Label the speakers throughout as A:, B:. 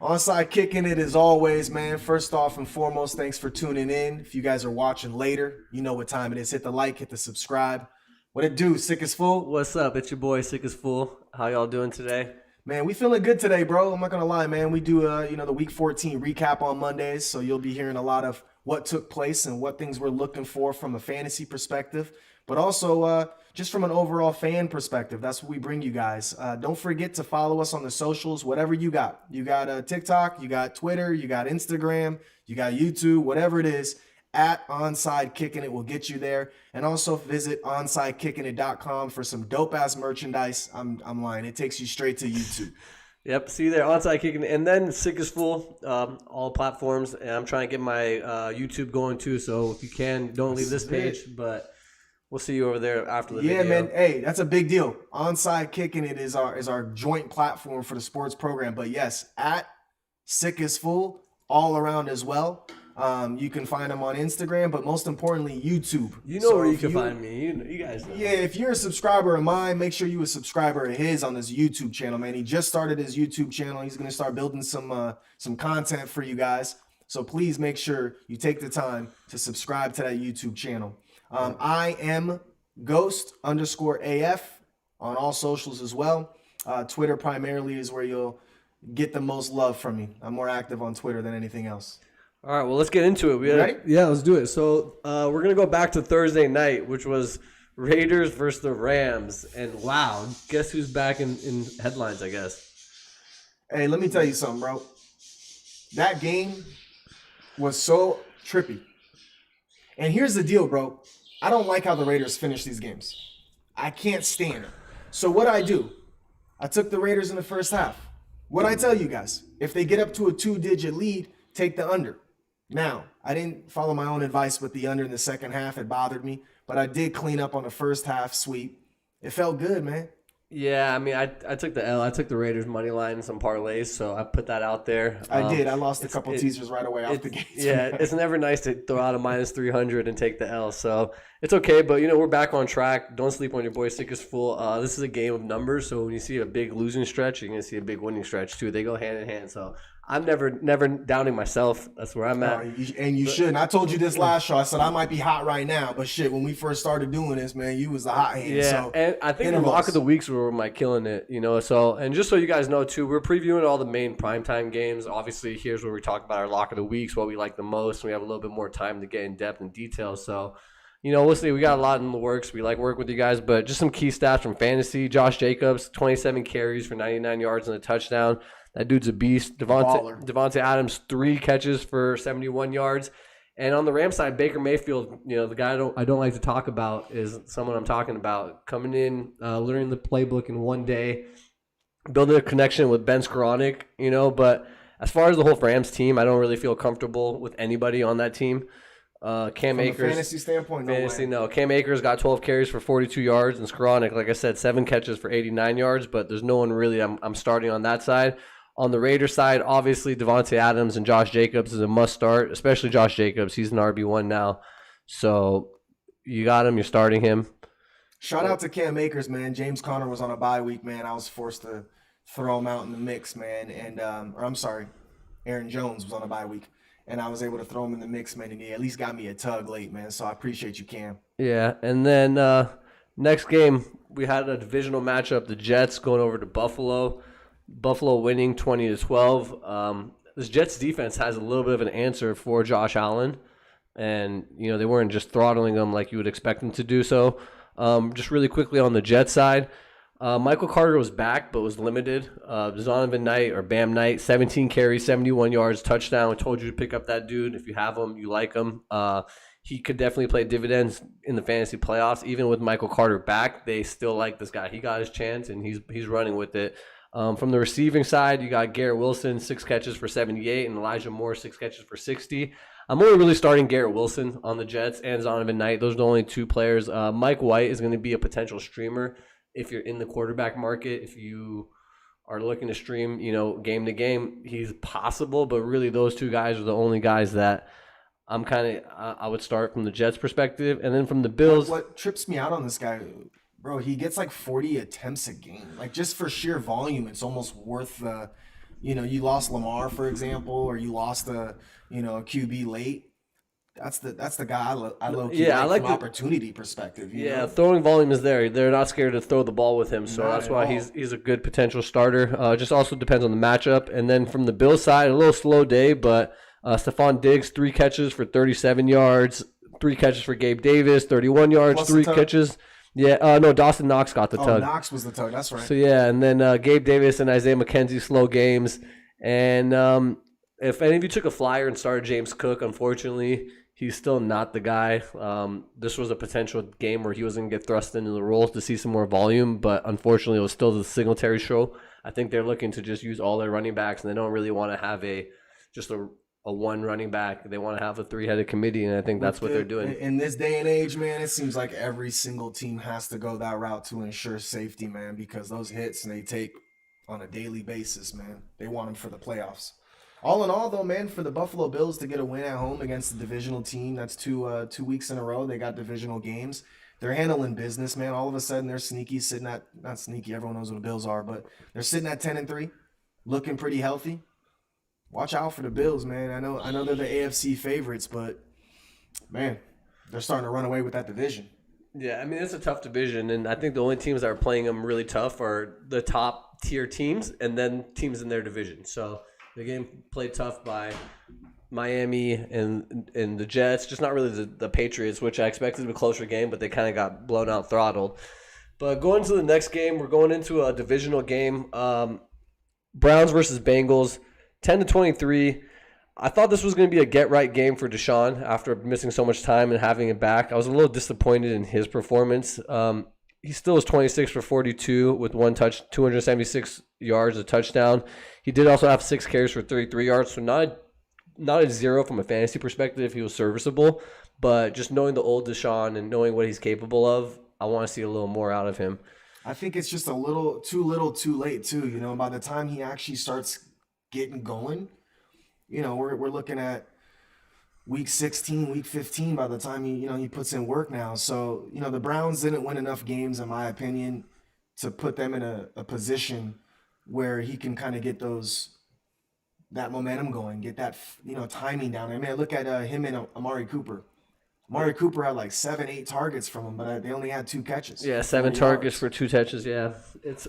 A: Onside kicking it as always, man. First off and foremost, thanks for tuning in. If you guys are watching later, you know what time it is. Hit the like, hit the subscribe. What it do? Sick as full?
B: What's up? It's your boy Sick as Fool. How y'all doing today?
A: Man, we feeling good today, bro. I'm not gonna lie, man. We do the week 14 recap on Mondays, so you'll be hearing a lot of what took place and what things we're looking for from a fantasy perspective, but also just from an overall fan perspective. That's what we bring you guys. Don't forget to follow us on the socials, whatever you got. You got TikTok, you got Twitter, you got Instagram, you got YouTube, whatever it is. At Onside Kicking It will get you there. And also visit onsidekickingit.com for some dope ass merchandise. I'm lying. It takes you straight to YouTube.
B: Yep, see you there, onside kicking, and then Sick as Fool, all platforms. And I'm trying to get my YouTube going too. So if you can, don't leave this page, but we'll see you over there after the video.
A: Yeah, man. Hey, that's a big deal. Onside Kicking It is our joint platform for the sports program. But yes, at Sick as Fool all around as well. You can find them on Instagram, but most importantly, YouTube.
B: You know where you can find me. You guys know.
A: Yeah, if you're a subscriber of mine, make sure you're a subscriber of his on this YouTube channel, man. He just started his YouTube channel. He's going to start building some content for you guys. So please make sure you take the time to subscribe to that YouTube channel. I am Ghost_AF on all socials as well. Twitter primarily is where you'll get the most love from me. I'm more active on Twitter than anything else.
B: All right, well, let's get into it.
A: Ready?
B: Yeah, let's do it. So we're going to go back to Thursday night, which was Raiders versus the Rams. And wow, guess who's back in headlines, I guess.
A: Hey, let me tell you something, bro. That game was so trippy. And here's the deal, bro. I don't like how the Raiders finish these games. I can't stand it. So what I do, I took the Raiders in the first half. What I tell you guys, if they get up to a 2-digit lead, take the under. Now, I didn't follow my own advice with the under in the second half. It bothered me. But I did clean up on the first half sweep. It felt good, man.
B: Yeah, I mean, I took the L. I took the Raiders money line and some parlays, so I put that out there.
A: I did. I lost a couple teasers right away off the gate.
B: Yeah, it's never nice to throw out a minus 300 and take the L, so it's okay. But, we're back on track. Don't sleep on your boy Sick as Fool. This is a game of numbers, so when you see a big losing stretch, you're going to see a big winning stretch, too. They go hand in hand, so I'm never doubting myself. That's where I'm at.
A: And you shouldn't. I told you this last show. I said I might be hot right now, but shit, when we first started doing this, man, you was the hot hand.
B: Yeah,
A: so,
B: and I think the lock of the weeks were my killing it, So, and just so you guys know too, we're previewing all the main primetime games. Obviously, here's where we talk about our lock of the weeks, what we like the most. We have a little bit more time to get in depth and detail. So, listen, we got a lot in the works. We like working with you guys, but just some key stats from fantasy. Josh Jacobs, 27 carries for 99 yards and a touchdown. That dude's a beast. Devontae Adams, 3 catches for 71 yards. And on the Rams side, Baker Mayfield, the guy I don't like to talk about is someone I'm talking about. Coming in, learning the playbook in one day, building a connection with Ben Skoranek, But as far as the whole Rams team, I don't really feel comfortable with anybody on that team. Cam Akers.
A: From a fantasy standpoint,
B: no. Cam Akers got 12 carries for 42 yards, and Skoranek, like I said, 7 catches for 89 yards. But there's no one really I'm starting on that side. On the Raiders side, obviously Devontae Adams and Josh Jacobs is a must start, especially Josh Jacobs. He's an RB1 now. So you got him, you're starting him.
A: Shout out to Cam Akers, man. James Conner was on a bye week, man. I was forced to throw him out in the mix, man. And Aaron Jones was on a bye week. And I was able to throw him in the mix, man. And he at least got me a tug late, man. So I appreciate you, Cam.
B: Yeah, and then next game, we had a divisional matchup. The Jets going over to Buffalo. Buffalo winning 20-12. This Jets defense has a little bit of an answer for Josh Allen. And, they weren't just throttling him like you would expect them to do so. Just really quickly on the Jets side, Michael Carter was back but was limited. Zonovan Knight or Bam Knight, 17 carries, 71 yards, touchdown. I told you to pick up that dude. If you have him, you like him. He could definitely play dividends in the fantasy playoffs. Even with Michael Carter back, they still like this guy. He got his chance, and he's running with it. From the receiving side, you got Garrett Wilson, 6 catches for 78, and Elijah Moore, 6 catches for 60. I'm only really starting Garrett Wilson on the Jets and Zonovan Knight. Those are the only 2 players. Mike White is going to be a potential streamer if you're in the quarterback market. If you are looking to stream, game to game, he's possible. But really, those 2 guys are the only guys that I'm I would start from the Jets perspective. And then from the Bills.
A: What trips me out on this guy, bro, he gets like 40 attempts a game. Like, just for sheer volume, it's almost worth you lost Lamar, for example, or you lost a QB late. That's the guy I low key
B: Yeah, I
A: like
B: like
A: from
B: the
A: opportunity perspective.
B: yeah, throwing volume is there. They're not scared to throw the ball with him, so
A: Not
B: that's
A: at
B: why
A: all.
B: he's a good potential starter. Just also depends on the matchup. And then from the Bills side, a little slow day, but Stephon Diggs 3 catches for 37 yards, 3 catches for Gabe Davis 31 yards,
A: Plus the
B: three
A: tug.
B: catches. Yeah, no, Dawson Knox got the
A: Oh,
B: tug.
A: Knox was the tug. That's right.
B: So yeah, and then Gabe Davis and Isaiah McKenzie slow games. And if any of you took a flyer and started James Cook, unfortunately, he's still not the guy. This was a potential game where he was going to get thrust into the role to see some more volume, but unfortunately, it was still the Singletary show. I think they're looking to just use all their running backs, and they don't really want to have just a one running back. They want to have a three-headed committee, and I think that's what they're doing.
A: In this day and age, man, it seems like every single team has to go that route to ensure safety, man, because those hits they take on a daily basis, man. They want them for the playoffs. All in all, though, man, for the Buffalo Bills to get a win at home against a divisional team, that's 2 weeks in a row. They got divisional games. They're handling business, man. All of a sudden, they're sneaky, sitting at not sneaky. Everyone knows what the Bills are, but they're sitting at 10-3, looking pretty healthy. Watch out for the Bills, man. I know they're the AFC favorites, but man, they're starting to run away with that division.
B: Yeah, I mean, it's a tough division, and I think the only teams that are playing them really tough are the top tier teams and then teams in their division. So the game played tough by Miami and the Jets, just not really the Patriots, which I expected to be a closer game, but they kind of got blown out, throttled. But going to the next game, we're going into a divisional game. Browns versus Bengals, 10-23. I thought this was going to be a get-right game for Deshaun after missing so much time and having it back. I was a little disappointed in his performance. He still was 26 for 42 with 276 yards, a touchdown. He did also have 6 carries for 33 yards, so not a zero from a fantasy perspective. He was serviceable, but just knowing the old Deshaun and knowing what he's capable of, I want to see a little more out of him.
A: I think it's just a little, too late, too. By the time he actually starts getting going, we're looking at week 16, week 15 by the time he puts in work now. So, the Browns didn't win enough games, in my opinion, to put them in a position where he can kind of get that momentum going, get that, timing down. I mean, look at him and Amari Cooper. Amari Cooper had like 7-8 targets from him, but they only had 2 catches.
B: Yeah, 7 targets for 2 catches. Yeah,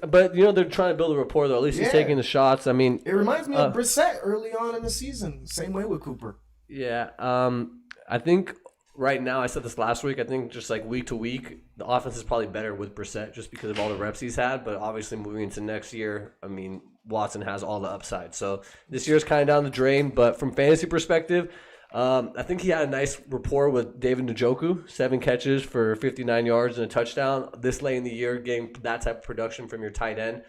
B: but they're trying to build a rapport though. At least he's taking the shots. I mean,
A: it reminds me of Brissett early on in the season. Same way with Cooper.
B: Yeah, I think right now, I said this last week, I think just like week to week, the offense is probably better with Brissett just because of all the reps he's had. But obviously, moving into next year, I mean, Watson has all the upside. So this year's kind of down the drain. But from fantasy perspective, I think he had a nice rapport with David Njoku, 7 catches for 59 yards and a touchdown. This late in the year, getting that type of production from your tight end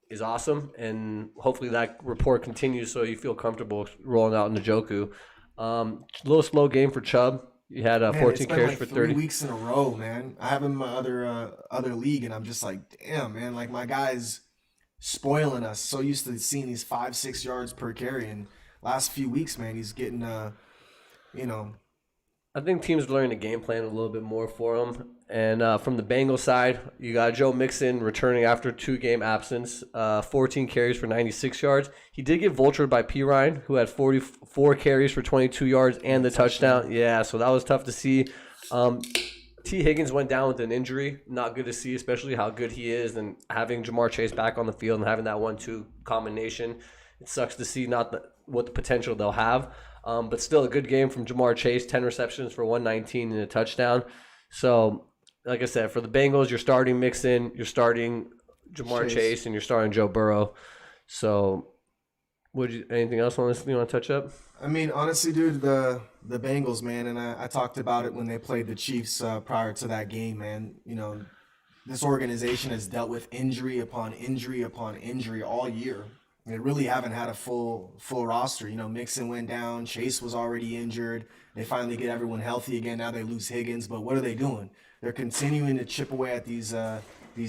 B: is awesome. And hopefully that rapport continues so you feel comfortable rolling out Njoku. A little slow game for Chubb. He had 14 carries for 30.
A: 3 weeks in a row, man. I have him in my other league, and I'm just like, damn, man. Like, my guy's spoiling us. So used to seeing these 5-6 yards per carry, and last few weeks, man, he's getting,
B: I think teams learning the game plan a little bit more for him. And from the Bengals side, you got Joe Mixon returning after 2-game absence, 14 carries for 96 yards. He did get vultured by P. Ryan, who had 44 carries for 22 yards and the touchdown. Yeah, so that was tough to see. T. Higgins went down with an injury. Not good to see, especially how good he is. And having Jamar Chase back on the field and having that 1-2 combination, it sucks to see what the potential they'll have. But still a good game from Jamar Chase, 10 receptions for 119 and a touchdown. So, like I said, for the Bengals, you're starting Mixon, you're starting Jamar Chase, and you're starting Joe Burrow. So, anything else on this you want to touch up?
A: I mean, honestly, dude, the Bengals, man, and I talked about it when they played the Chiefs prior to that game, man. This organization has dealt with injury upon injury upon injury all year. They really haven't had a full roster. Mixon went down. Chase was already injured. They finally get everyone healthy again. Now they lose Higgins. But what are they doing? They're continuing to chip away at these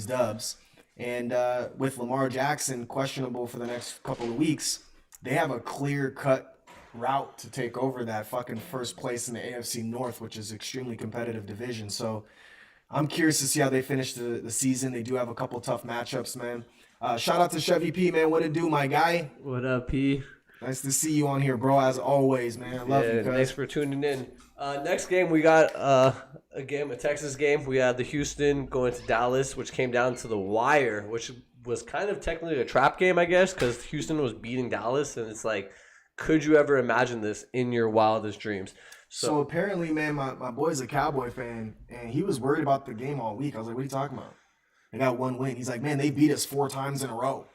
A: dubs. And with Lamar Jackson questionable for the next couple of weeks, they have a clear-cut route to take over that fucking first place in the AFC North, which is extremely competitive division. So I'm curious to see how they finish the season. They do have a couple tough matchups, man. Shout out to Chevy P, man. What it do, my guy?
B: What up, P?
A: Nice to see you on here, bro. As always, man. I love you,
B: Thanks
A: guys.
B: for tuning in. Next game, we got a Texas game. We had the Houston going to Dallas, which came down to the wire, which was kind of technically a trap game, I guess, because Houston was beating Dallas, and it's like, could you ever imagine this in your wildest dreams?
A: So apparently, man, my boy's a Cowboy fan, and he was worried about the game all week. I was like, what are you talking about? They got one win. He's like, man, they beat us 4 times in a row.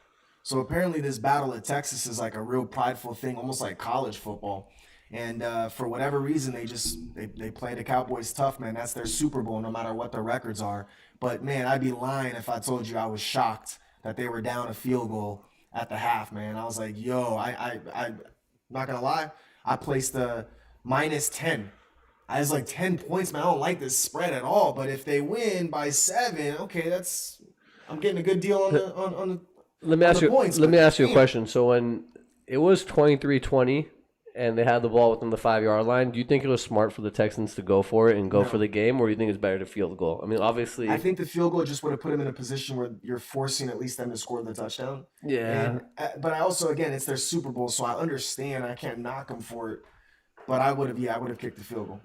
A: So apparently this battle at Texas is like a real prideful thing, almost like college football. And for whatever reason, they play the Cowboys tough, man. That's their Super Bowl, no matter what their records are. But, man, I'd be lying if I told you I was shocked that they were down a field goal at the half, man. I was like, yo, I'm not going to lie. I placed the -10. I was like 10 points, man. I don't like this spread at all. But if they win by 7, okay, I'm getting a good deal on the
B: let me ask you a
A: damn.
B: question. So when it was 23-20 and they had the ball within the 5-yard line, do you think it was smart for the Texans to go for it and go for the game, or do you think it's better to field goal? I mean, obviously,
A: I think the field goal just would have put them in a position where you're forcing at least them to score the touchdown.
B: yeah.
A: But I also, again, it's their Super Bowl, so I understand. I can't knock them for it. But I would have kicked the field goal.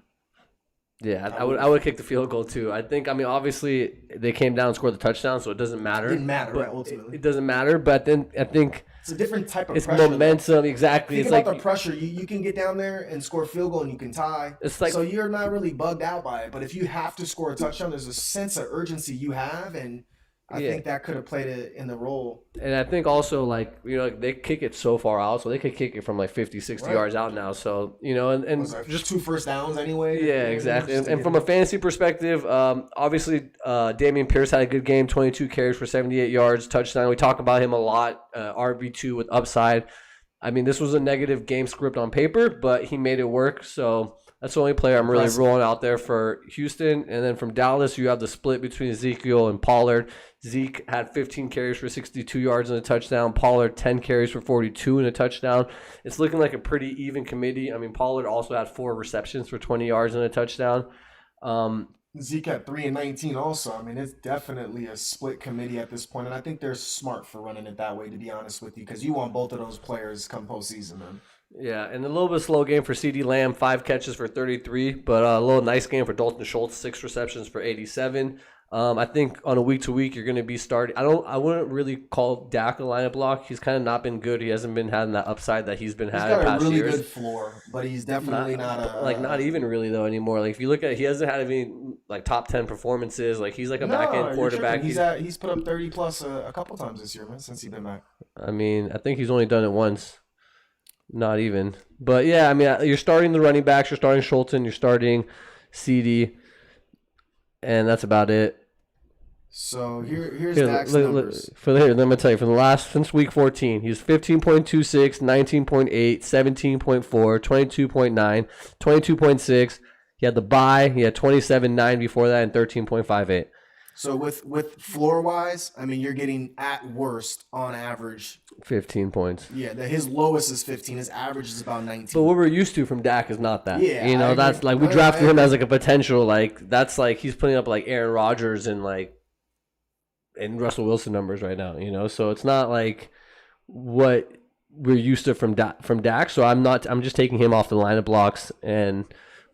B: Yeah, I would kick the field goal too. I mean, obviously they came down and scored the touchdown, so it doesn't matter.
A: It didn't matter,
B: but
A: right, ultimately.
B: It doesn't matter, but then I think
A: It's a different type of
B: it's
A: pressure.
B: momentum. Exactly.
A: Think
B: It's
A: about
B: like
A: the pressure. You can get down there and score a field goal and you can tie.
B: It's like-
A: so you're not really bugged out by it. But if you have to score a touchdown, there's a sense of urgency you have, and I think that could have played it in the role.
B: And I think also, like, they kick it so far out, so they could kick it from like 50, 60 yards out now. So, and
A: Was there just 2 first downs anyway?
B: yeah, exactly.
A: Just to
B: And
A: get
B: from a fantasy perspective, obviously, Damian Pierce had a good game, 22 carries for 78 yards, touchdown. We talk about him a lot, RB2 with upside. I mean, this was a negative game script on paper, but he made it work. So that's the only player I'm really
A: Impressive.
B: rolling out there for Houston. And then from Dallas, you have the split between Ezekiel and Pollard. Zeke had 15 carries for 62 yards and a touchdown. Pollard, 10 carries for 42 and a touchdown. It's looking like a pretty even committee. I mean, Pollard also had 4 receptions for 20 yards and a touchdown.
A: Zeke at 3 and 19 also. I mean, it's definitely a split committee at this point, and I think they're smart for running it that way, to be honest with you, because you want both of those players come postseason, man.
B: Yeah, and a little bit slow game for CeeDee Lamb, 5 catches for 33, but a little nice game for Dalton Schultz, 6 receptions for 87. I think on a week-to-week, you're going to be starting. I wouldn't really call Dak a lineup block. He's kind of not been good. He hasn't been having that upside that he's been
A: He's
B: having
A: got a
B: past
A: really
B: years.
A: good floor, but he's definitely
B: Not even really though anymore. Like if you look at, he hasn't had any like top 10 performances. Like he's like a back end quarterback.
A: He's put up 30 plus a couple times this year, man, since he's been back.
B: I mean, I think he's only done it once. Not even. But yeah, I mean, you're starting the running backs. You're starting Schulten. You're starting CD, and that's about it.
A: So here's Dak's numbers.
B: Let me tell you, since week 14, he's 15.26, 19.8, 17.4, 22.9, 22.6. He had the bye. He had 27.9 before that and 13.58.
A: So with floor wise, I mean, you're getting at worst on average
B: 15 points.
A: Yeah, his lowest is 15. His average is about 19.
B: But what we're used to from Dak is not that.
A: Yeah,
B: you know,
A: I
B: that's
A: agree.
B: like we
A: No,
B: drafted
A: I
B: him
A: agree.
B: as like a potential, like that's like he's putting up like Aaron Rodgers and Russell Wilson numbers right now. You know, so it's not like what we're used to from Dak. So I'm just taking him off the lineup blocks and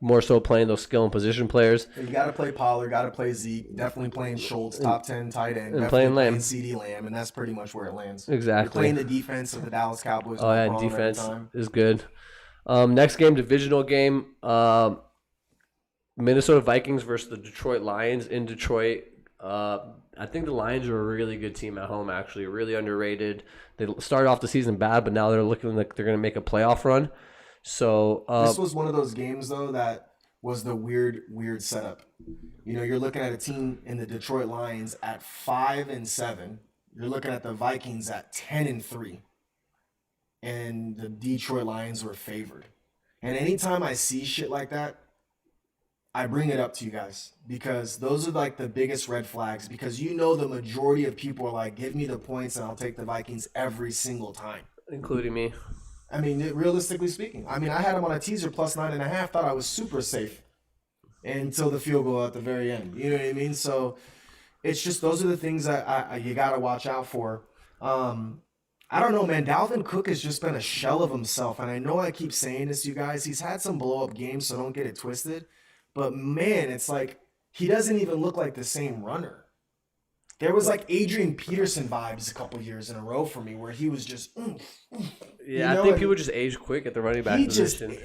B: more so playing those skill and position players.
A: You got to play Pollard, got to play Zeke, definitely playing Schultz, top 10 tight end,
B: and
A: definitely
B: playing Lamb.
A: CeeDee Lamb, and that's pretty much where it lands.
B: Exactly.
A: You're playing the defense of the Dallas Cowboys.
B: Oh yeah,
A: all every
B: defense
A: time.
B: is good. Next game, divisional game. Minnesota Vikings versus the Detroit Lions in Detroit. I think the Lions are a really good team at home, actually. Really underrated. They started off the season bad, but now they're looking like they're going to make a playoff run. So
A: This was one of those games, though, that was the weird setup. You know, you're looking at a team in the Detroit Lions at 5-7. You're looking at the Vikings at 10-3. And the Detroit Lions were favored. And anytime I see shit like that, I bring it up to you guys because those are like the biggest red flags because you know the majority of people are like, give me the points and I'll take the Vikings every single time.
B: including me.
A: I mean, realistically speaking, I had him on a teaser plus 9.5, thought I was super safe until the field goal at the very end. You know what I mean? So it's just those are the things that you got to watch out for. I don't know, man. Dalvin Cook has just been a shell of himself. And I know I keep saying this, you guys. He's had some blow up games, so don't get it twisted. But man, it's like he doesn't even look like the same runner. There was like Adrian Peterson vibes a couple years in a row for me where he was just,
B: Yeah, I think people just age quick at the running back position.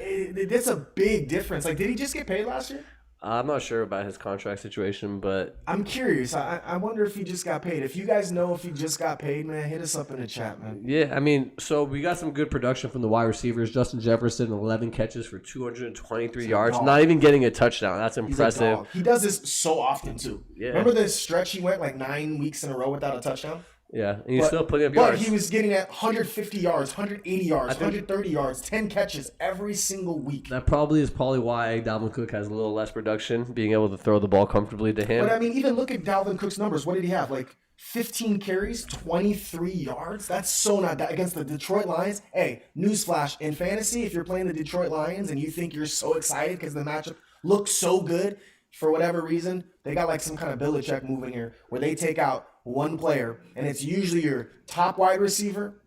A: That's a big difference. Like, did he just get paid last year?
B: I'm not sure about his contract situation, but
A: I'm curious. I wonder if he just got paid. If you guys know if he just got paid, man, hit us up in the chat, man.
B: yeah, I mean, so we got some good production from the wide receivers. Justin Jefferson, 11 catches for 223 yards, not even getting a touchdown. That's impressive.
A: He does this so often, too.
B: Yeah.
A: Remember the stretch he went like 9 weeks in a row without a touchdown?
B: Yeah, and he's still putting up yards.
A: But he was getting at 150 yards, 180 yards, 130 yards, 10 catches every single week.
B: That probably why Dalvin Cook has a little less production, being able to throw the ball comfortably to him.
A: But I mean, even look at Dalvin Cook's numbers. What did he have? Like 15 carries, 23 yards? That's so not that against the Detroit Lions. Hey, newsflash, in fantasy, if you're playing the Detroit Lions and you think you're so excited because the matchup looks so good, for whatever reason, they got like some kind of Belichick move in here where they take out one player, and it's usually your top wide receiver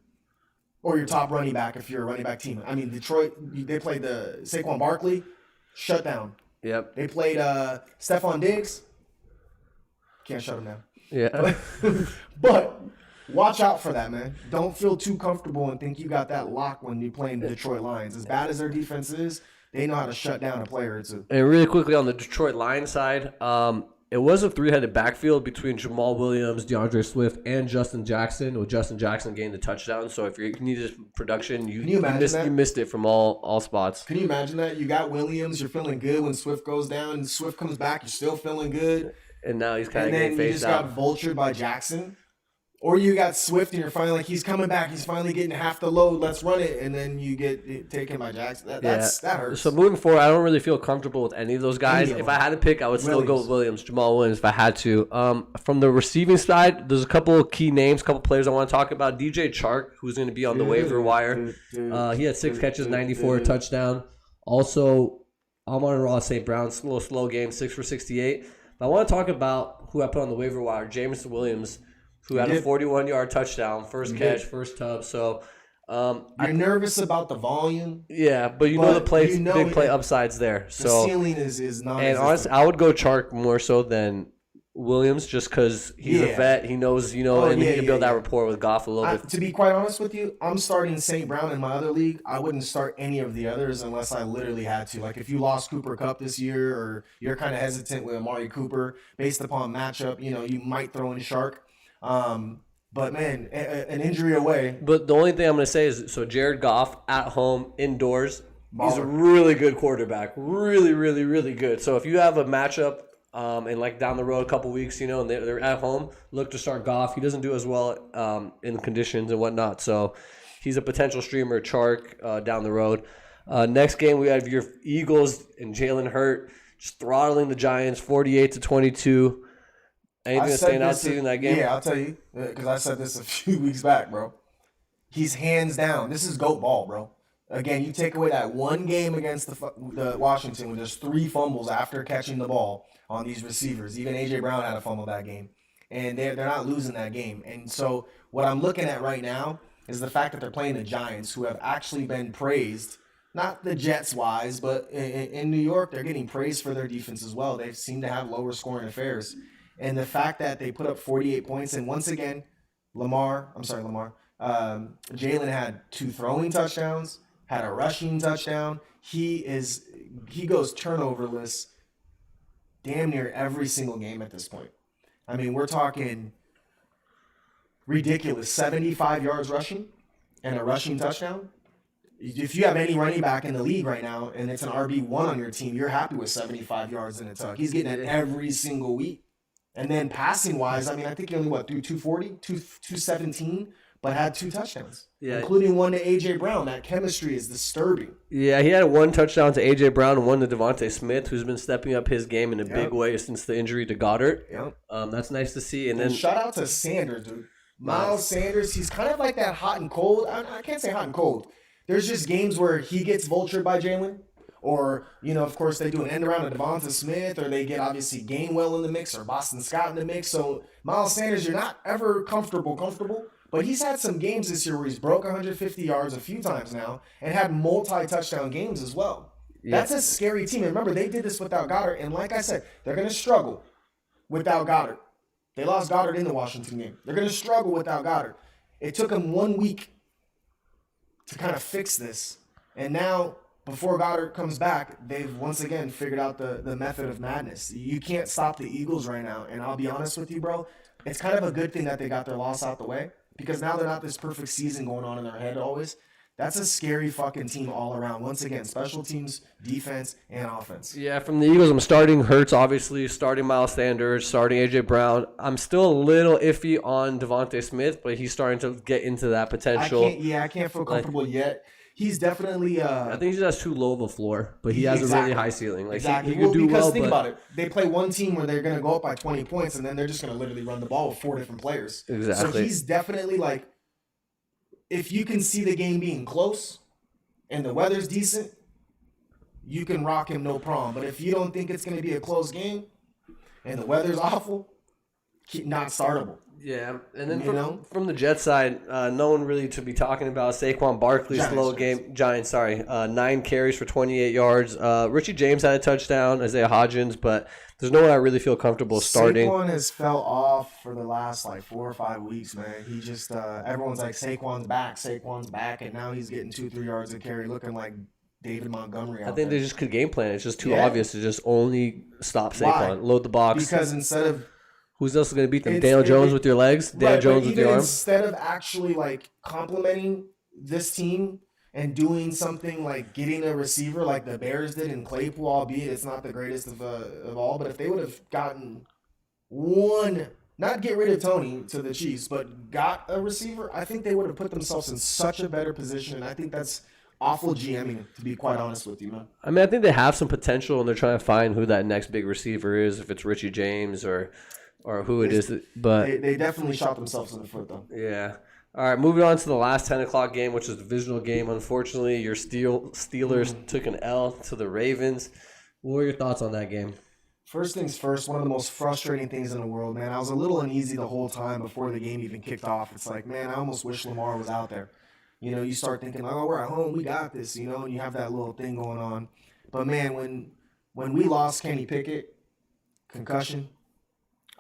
A: or your top running back if you're a running back team. I mean, Detroit, they played the Saquon Barkley, shut down.
B: Yep.
A: They played Stephon Diggs. Can't shut him down.
B: Yeah.
A: But watch out for that, man. Don't feel too comfortable and think you got that lock when you're playing the Detroit Lions. As bad as their defense is, they know how to shut down a player or two.
B: And really quickly on the Detroit Lions side, it was a three-headed backfield between Jamal Williams, DeAndre Swift, and Justin Jackson, with Justin Jackson getting the touchdown. So if you needed production, you missed it from all spots.
A: Can you imagine that? You got Williams, you're feeling good when Swift goes down, and Swift comes back, you're still feeling good.
B: And now he's kind of
A: getting
B: phased out.
A: And then you just got vultured by Jackson. Or you got Swift and you're finally like, he's coming back. He's finally getting half the load. Let's run it. And then you get taken by Jackson. That hurts.
B: So moving forward, I don't really feel comfortable with any of those guys. If I had to pick, I would still go with Williams, Jamal Williams, if I had to. From the receiving side, there's a couple of key names, a couple players I want to talk about. DJ Chark, who's going to be on the waiver wire. He had 6 catches, 94 touchdown. Also, Amon-Ra St. Brown, a little slow game, 6 for 68. But I want to talk about who I put on the waiver wire, Jameson Williams, who had a 41-yard touchdown, first catch, first tub. So
A: you're nervous about the volume.
B: Yeah, but you know the big play upside's there. So
A: the ceiling is not.
B: And honestly, I would go Chark more so than Williams, just because he's a vet. He knows, he can build that rapport with Goff a little bit.
A: To be quite honest with you, I'm starting St. Brown in my other league. I wouldn't start any of the others unless I literally had to. Like if you lost Cooper Kupp this year, or you're kind of hesitant with Amari Cooper based upon matchup, you might throw in Shark. But man, an injury away.
B: But the only thing I'm going to say is, so Jared Goff at home, indoors, he's a really good quarterback. Really, really, really good. So if you have a matchup and like down the road a couple weeks, and they're at home, look to start Goff. He doesn't do as well in the conditions and whatnot. So he's a potential streamer, Chark, down the road. Next game, we have your Eagles and Jalen Hurts just throttling the Giants 48-22. Anything that stand out to you in that game?
A: Yeah, I'll tell you, because I said this a few weeks back, bro. He's hands down. This is GOAT ball, bro. Again, you take away that one game against the Washington with just 3 fumbles after catching the ball on these receivers. Even A.J. Brown had a fumble that game. And they're not losing that game. And so what I'm looking at right now is the fact that they're playing the Giants, who have actually been praised, not the Jets-wise, but in New York, they're getting praised for their defense as well. They seem to have lower scoring affairs. And the fact that they put up 48 points, and once again, Jalen had 2 throwing touchdowns, had a rushing touchdown. He goes turnoverless damn near every single game at this point. I mean, we're talking ridiculous 75 yards rushing and a rushing touchdown. If you have any running back in the league right now and it's an RB1 on your team, you're happy with 75 yards and a tuck. He's getting it every single week. And then passing-wise, I mean, I think he only, threw 240, 217, but had 2 touchdowns, including one to A.J. Brown. That chemistry is disturbing.
B: Yeah, he had 1 touchdown to A.J. Brown and 1 to Devontae Smith, who's been stepping up his game in a big way since the injury to Goddard.
A: Yep.
B: That's nice to see. And then
A: shout out to Sanders, dude. Miles Sanders, he's kind of like that hot and cold. I can't say hot and cold. There's just games where he gets vultured by Jalen. Or, of course, they do an end around to Devonta Smith, or they get, obviously, Gainwell in the mix, or Boston Scott in the mix. So, Miles Sanders, you're not ever comfortable. But he's had some games this year where he's broke 150 yards a few times now and had multi-touchdown games as well. Yeah. That's a scary team. And remember, they did this without Goddard. And like I said, they're going to struggle without Goddard. They lost Goddard in the Washington game. They're going to struggle without Goddard. It took them 1 week to kind of fix this. And now, before Goddard comes back, they've once again figured out the method of madness. You can't stop the Eagles right now. And I'll be honest with you, bro, it's kind of a good thing that they got their loss out the way, because now they're not this perfect season going on in their head always. That's a scary fucking team all around. Once again, special teams, defense, and offense.
B: Yeah, from the Eagles, I'm starting Hurts, obviously, starting Miles Sanders, starting A.J. Brown. I'm still a little iffy on Devontae Smith, but he's starting to get into that potential.
A: I can't feel comfortable yet. He's definitely.
B: I think he just has too low of a floor, but he has a really high ceiling. Like
A: exactly.
B: He could do
A: because
B: well,
A: think about it. They play one team where they're going to go up by 20 points, and then they're just going to literally run the ball with 4 different players.
B: Exactly.
A: So he's definitely like, if you can see the game being close and the weather's decent, you can rock him no problem. But if you don't think it's going to be a close game and the weather's awful, not startable.
B: Yeah, and then from the Jets side, no one really to be talking about. Saquon Barkley, slow game. Giants, sorry. 9 carries for 28 yards. Richie James had a touchdown, Isaiah Hodgins, but there's no one I really feel comfortable starting.
A: Saquon has fell off for the last 4 or 5 weeks, man. He just, everyone's like, Saquon's back, and now he's getting 2-3 yards a carry, looking like David Montgomery out
B: I think
A: there.
B: they just could game plan. It's just too obvious to just only stop Saquon. Load the box.
A: Because instead of...
B: Who's else going to beat them? Daniel Jones with your legs? Daniel Jones with your arm?
A: Instead of actually complimenting this team and doing something like getting a receiver like the Bears did in Claypool, albeit it's not the greatest of all, but if they would have gotten one, not get rid of Tony to the Chiefs, but got a receiver, I think they would have put themselves in such a better position. And I think that's awful GMing, to be quite honest with you, man.
B: I mean, I think they have some potential, and they're trying to find who that next big receiver is, if it's Richie James or who it is, but
A: they definitely shot themselves in the foot, though.
B: Yeah. All right, moving on to the last 10 o'clock game, which is the divisional game. Unfortunately, your Steelers took an L to the Ravens. What were your thoughts on that game?
A: First things first, one of the most frustrating things in the world, man. I was a little uneasy the whole time before the game even kicked off. It's like, man, I almost wish Lamar was out there. You know, you start thinking, like, oh, we're at home, we got this, you know, and you have that little thing going on. But, man, when we lost Kenny Pickett, concussion,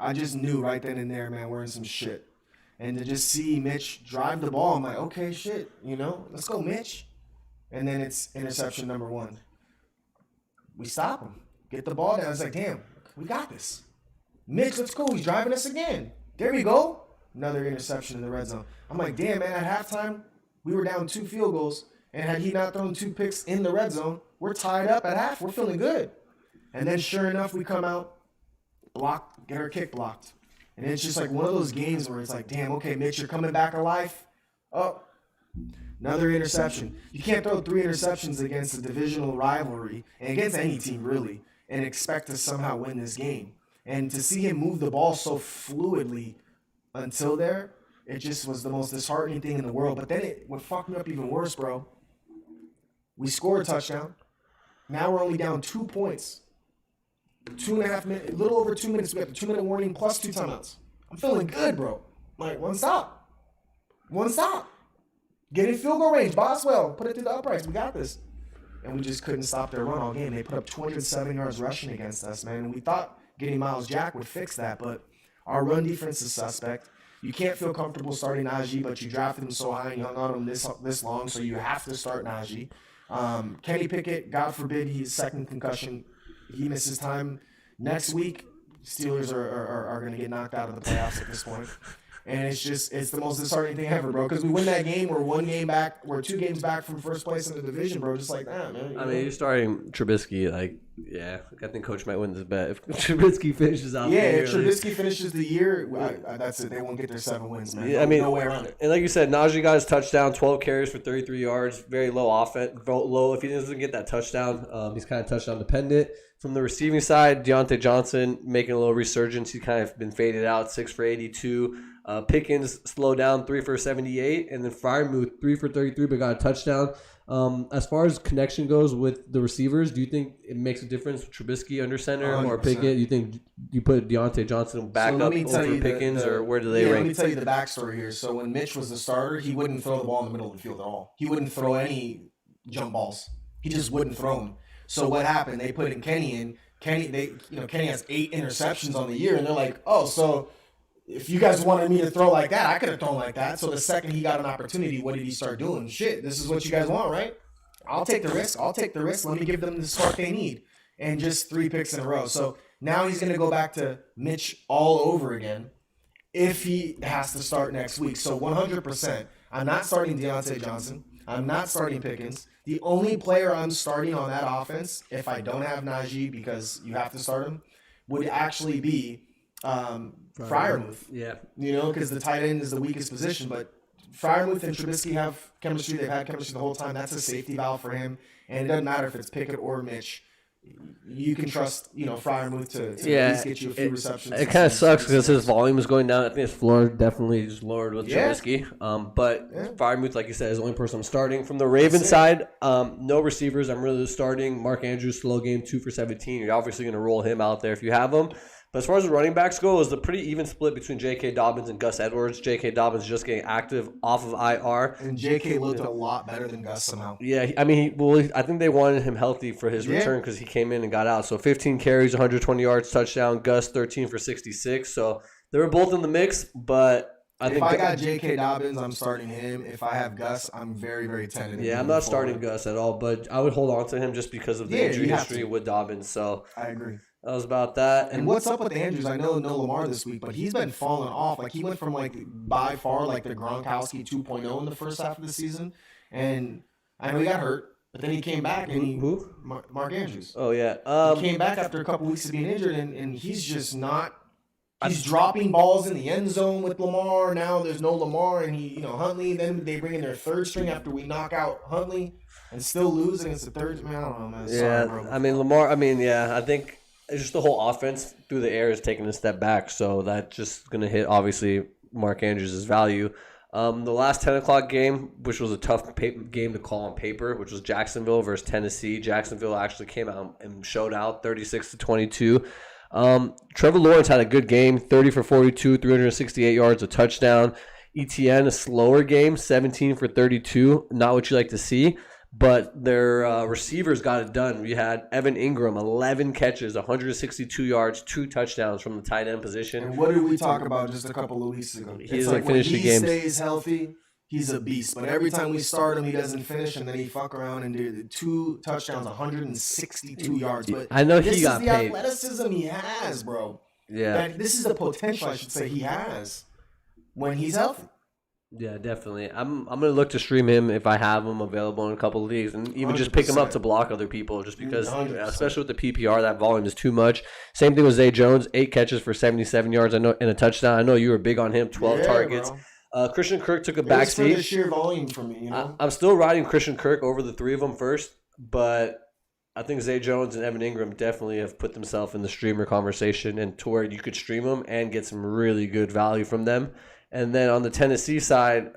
A: I just knew right then and there, man, we're in some shit. And to just see Mitch drive the ball, I'm like, okay, shit, you know, let's go, Mitch. And then it's interception number 1. We stop him, get the ball down. It's like, damn, we got this. Mitch, let's go. He's driving us again. There we go. Another interception in the red zone. I'm like, damn, man, at halftime, we were down 2 field goals. And had he not thrown 2 picks in the red zone, we're tied up at half. We're feeling good. And then sure enough, we come out, block, get our kick blocked. And it's just like one of those games where it's like, damn, okay, Mitch, you're coming back alive. Oh, another interception. You can't throw 3 interceptions against a divisional rivalry, and against any team really, and expect to somehow win this game. And to see him move the ball so fluidly until there, it just was the most disheartening thing in the world. But then what fucked me up even worse, bro, we scored a touchdown. Now we're only down 2 points. 2.5 minutes, a little over 2 minutes. We got the 2-minute warning plus 2 timeouts. I'm feeling good, bro. Like, one stop. Get in field goal range. Boswell, put it through the uprights. We got this. And we just couldn't stop their run all game. They put up 207 yards rushing against us, man. And we thought getting Miles Jack would fix that, but our run defense is suspect. You can't feel comfortable starting Najee, but you drafted him so high and you hung on him this long, so you have to start Najee. Kenny Pickett, God forbid he's second concussion. He misses time next week. Steelers are going to get knocked out of the playoffs at this point. And it's the most disheartening thing ever, bro. Because we win that game, we're 2 games back from first place in the division, bro. Just like that, man.
B: I mean, you're starting Trubisky, I think Coach might win this bet. If Trubisky finishes out
A: if Trubisky finishes the year, that's it. They won't get their 7 wins, man.
B: Yeah, I mean,
A: no way around it.
B: And like you said, Najee got his touchdown, 12 carries for 33 yards, very low offense. Low. If he doesn't get that touchdown, he's kind of touchdown dependent. From the receiving side, Deontay Johnson making a little resurgence. He's kind of been faded out, 6 for 82. Pickens slowed down, 3 for 78. And then Freiermuth, 3 for 33, but got a touchdown. As far as connection goes with the receivers, do you think it makes a difference with Trubisky under center or
A: 100%.
B: Pickett? You think you put Deontay Johnson back up over Pickens, or where do they rank?
A: Let me tell you the backstory here. So when Mitch was the starter, he wouldn't throw the ball in the middle of the field at all. He wouldn't throw any jump balls. He just wouldn't throw them. So what happened? They put Kenny in. Kenny has 8 interceptions on the year, and they're like, oh, so if you guys wanted me to throw like that, I could have thrown like that. So the second he got an opportunity, what did he start doing? Shit, this is what you guys want, right? I'll take the risk. Let me give them the spark they need. And just 3 picks in a row. So now he's going to go back to Mitch all over again if he has to start next week. So 100%, I'm not starting Deontay Johnson. I'm not starting Pickens. The only player I'm starting on that offense, if I don't have Najee, because you have to start him, would actually be Freiermuth.
B: Yeah.
A: Because the tight end is the weakest position. But Freiermuth and Trubisky have chemistry. They've had chemistry the whole time. That's a safety valve for him. And it doesn't matter if it's Pickett or Mitch. You can trust, Freiermuth to at least get you a few receptions.
B: It kind of sucks because his volume is going down. I think his floor definitely is lowered with Trubisky. But Freiermuth, like you said, is the only person I'm starting. From the Ravens side, no receivers. I'm really starting. Mark Andrews, slow game, 2 for 17. You're obviously going to roll him out there if you have him. But as far as the running backs go, it was a pretty even split between J.K. Dobbins and Gus Edwards. J.K. Dobbins just getting active off of IR.
A: And J.K. looked a lot better than Gus somehow.
B: Yeah, I think they wanted him healthy for his return because he came in and got out. So 15 carries, 120 yards, touchdown. Gus 13 for 66. So they were both in the mix, but
A: if I got J.K. Dobbins, I'm starting him. If I have Gus, I'm very, very tentative.
B: Yeah, I'm not starting Gus at all, but I would hold on to him just because of the injury history with Dobbins. So
A: I agree.
B: That was about that.
A: And what's up with Andrews? I know no Lamar this week, but he's been falling off. Like, he went from, by far, the Gronkowski 2.0 in the first half of the season. And I know he got hurt, but then he came back and
B: Who?
A: Mark Andrews.
B: Oh, yeah.
A: He came back after a couple weeks of being injured, and he's just not. He's dropping balls in the end zone with Lamar. Now there's no Lamar, and Huntley. Then they bring in their third string after we knock out Huntley and still lose against the third. Man, I don't know, man.
B: Yeah,
A: sorry, bro.
B: I mean, Lamar, I think it's just the whole offense through the air is taking a step back. So that's just going to hit, obviously, Mark Andrews' value. The last 10 o'clock game, which was a tough game to call on paper, which was Jacksonville versus Tennessee. Jacksonville actually came out and showed out 36-22. Trevor Lawrence had a good game, 30 for 42, 368 yards, a touchdown. ETN, a slower game, 17 for 32, not what you like to see. But their receivers got it done. We had Evan Ingram, 11 catches, 162 yards, 2 touchdowns from the tight end position.
A: And what did we talk about just a couple of weeks ago?
B: He doesn't finish the game.
A: When he stays healthy, he's a beast. But every time we start him, he doesn't finish, and then he fuck around and do 2 touchdowns, 162 yards. But
B: I know he got paid.
A: This is the athleticism he has, bro.
B: Yeah.
A: This is the potential, I should say, he has when he's healthy.
B: Yeah, definitely. I'm gonna look to stream him if I have him available in a couple of leagues, and even
A: 100%.
B: just pick him up to block other people, just because,
A: 100%.
B: especially with the PPR, that volume is too much. Same thing with Zay Jones, 8 catches for 77 yards, and a touchdown. I know you were big on him, 12 targets. Christian Kirk took a backseat.
A: It's for the sheer volume for me,
B: I'm still riding Christian Kirk over the 3 of them first, but I think Zay Jones and Evan Ingram definitely have put themselves in the streamer conversation, and to where you could stream them and get some really good value from them. And then on the Tennessee side,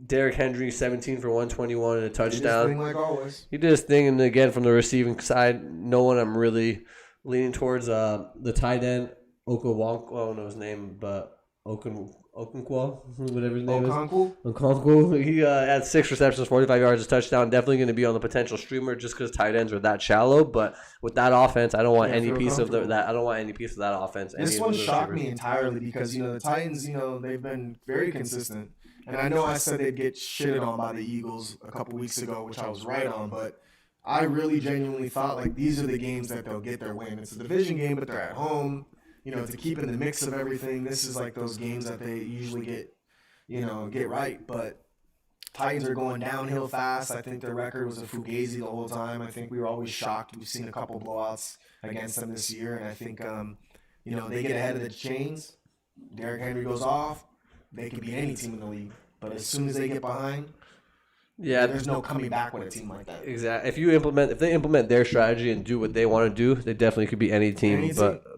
B: Derrick Henry, 17 for 121 and a touchdown.
A: He did his thing like always.
B: He did his thing, and again, from the receiving side, no one I'm really leaning towards. The tight end, Okonkwo, I don't know his name, but Okonkwo, whatever his name is. Okonkwo. He had 6 receptions, 45 yards, a touchdown. Definitely going to be on the potential streamer just because tight ends are that shallow. But with that offense, I don't want any piece of that. I don't want any piece of that offense.
A: This one shocked me entirely because the Titans, they've been very consistent. And I know I said they'd get shitted on by the Eagles a couple weeks ago, which I was right on. But I really genuinely thought these are the games that they'll get their win. It's a division game, but they're at home. To keep in the mix of everything, this is those games that they usually get right. But Titans are going downhill fast. I think their record was a fugazi the whole time. I think we were always shocked. We've seen a couple blowouts against them this year, and I think they get ahead of the chains. Derrick Henry goes off. They can beat any team in the league. But as soon as they get behind, there's no coming back with a team like that.
B: Exactly. If they implement their strategy and do what they want to do, they definitely could be any team.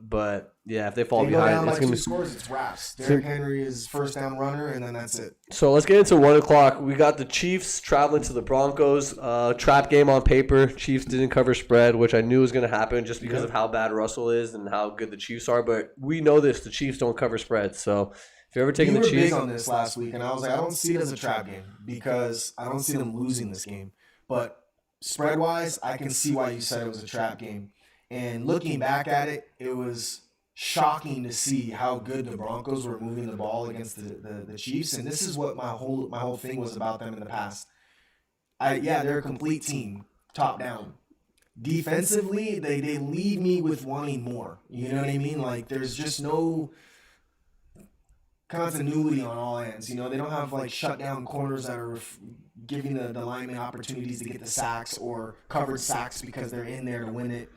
B: But Yeah, if they fall
A: They go down
B: behind,
A: by
B: it's gonna
A: two
B: be.
A: scores, it's wraps. Derrick Henry is first down runner, and then that's it.
B: So let's get into 1 o'clock. We got the Chiefs traveling to the Broncos. Trap game on paper. Chiefs didn't cover spread, which I knew was going to happen just because of how bad Russell is and how good the Chiefs are. But we know this: the Chiefs don't cover spreads. So if you're ever taking
A: You
B: the
A: were
B: Chiefs,
A: big on this last week, and I was like, I don't see it as a trap game because I don't see them losing this game. But spread wise, I can see why you said it was a trap game. And looking back at it, it was shocking to see how good the Broncos were moving the ball against the Chiefs. And this is what my whole thing was about them in the past. They're a complete team, top down. Defensively, they leave me with wanting more. You know what I mean? Like there's just no continuity on all ends. You know, they don't have like shut down corners that are giving the linemen opportunities to get the sacks or covered sacks because they're in there to win it.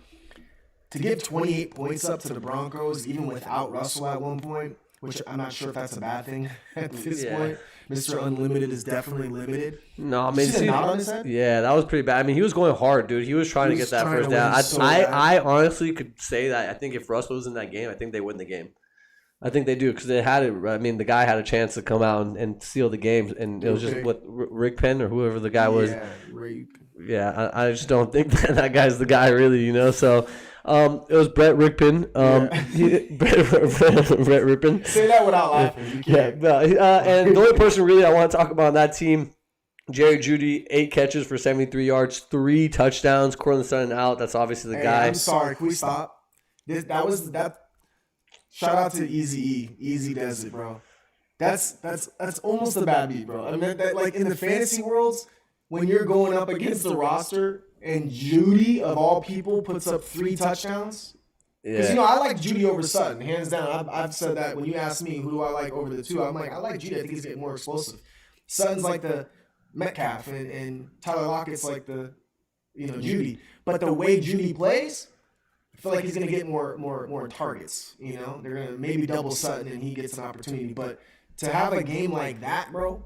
A: To give 28 points up to the Broncos, even without Russell at one point, which I'm not sure if that's a bad thing at this point. Mr. Unlimited is definitely limited.
B: no, I mean,
A: See the knot on his head?
B: yeah, that was pretty bad. I mean, he was going hard, dude. He was trying to get that first down. I honestly could say that I think if Russell was in that game, I think they win the game. I think they do because they had it. I mean, the guy had a chance to come out and seal the game, and it was just what Rick Penn or whoever the guy was.
A: Yeah, Rick.
B: Yeah, I just don't think that guy's the guy, really. You know, so. It was Brett Rickpin. Brett Rickpin.
A: Say that without laughing. You can't.
B: And the only person really I want to talk about on that team, Jerry Jeudy, 8 catches for 73 yards, 3 touchdowns. Courtland Sutton out. That's obviously the guy.
A: I'm sorry. Can we stop? That was that. Shout out to Easy E. Easy does it, bro. That's almost a bad beat, bro. I mean, that, like in the fantasy worlds, when you're going up against the roster. And Jeudy, of all people, puts up 3 touchdowns. Because, I like Jeudy over Sutton, hands down. I've said that when you ask me who do I like over the two, I'm like, I like Jeudy. I think he's getting more explosive. Sutton's like the Metcalf, and Tyler Lockett's like the, Jeudy. But the way Jeudy plays, I feel like he's going to get more targets. They're going to maybe double Sutton, and he gets an opportunity. But to have a game like that, bro,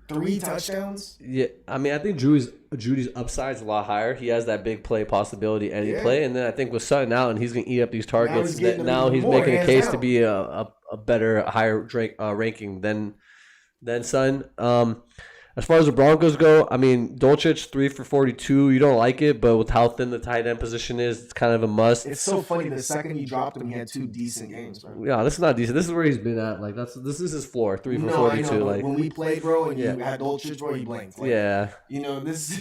A: 3 touchdowns?
B: Yeah, I mean, I think Judy's upside is a lot higher. He has that big play possibility any play, and then I think with Sutton out, and he's going to eat up these targets. Now he's making a case to be a better, higher ranking than Sutton. As far as the Broncos go, I mean, Dulcich 3 for 42. You don't like it, but with how thin the tight end position is, it's kind of a must.
A: It's so funny. The second you dropped him, he had 2 decent games, bro.
B: Yeah, this is not decent. This is where he's been at. Like this is his floor. 3 for 42.
A: I know,
B: like
A: when we played, bro, and you had Dulcich, bro, he blanked. Like, this.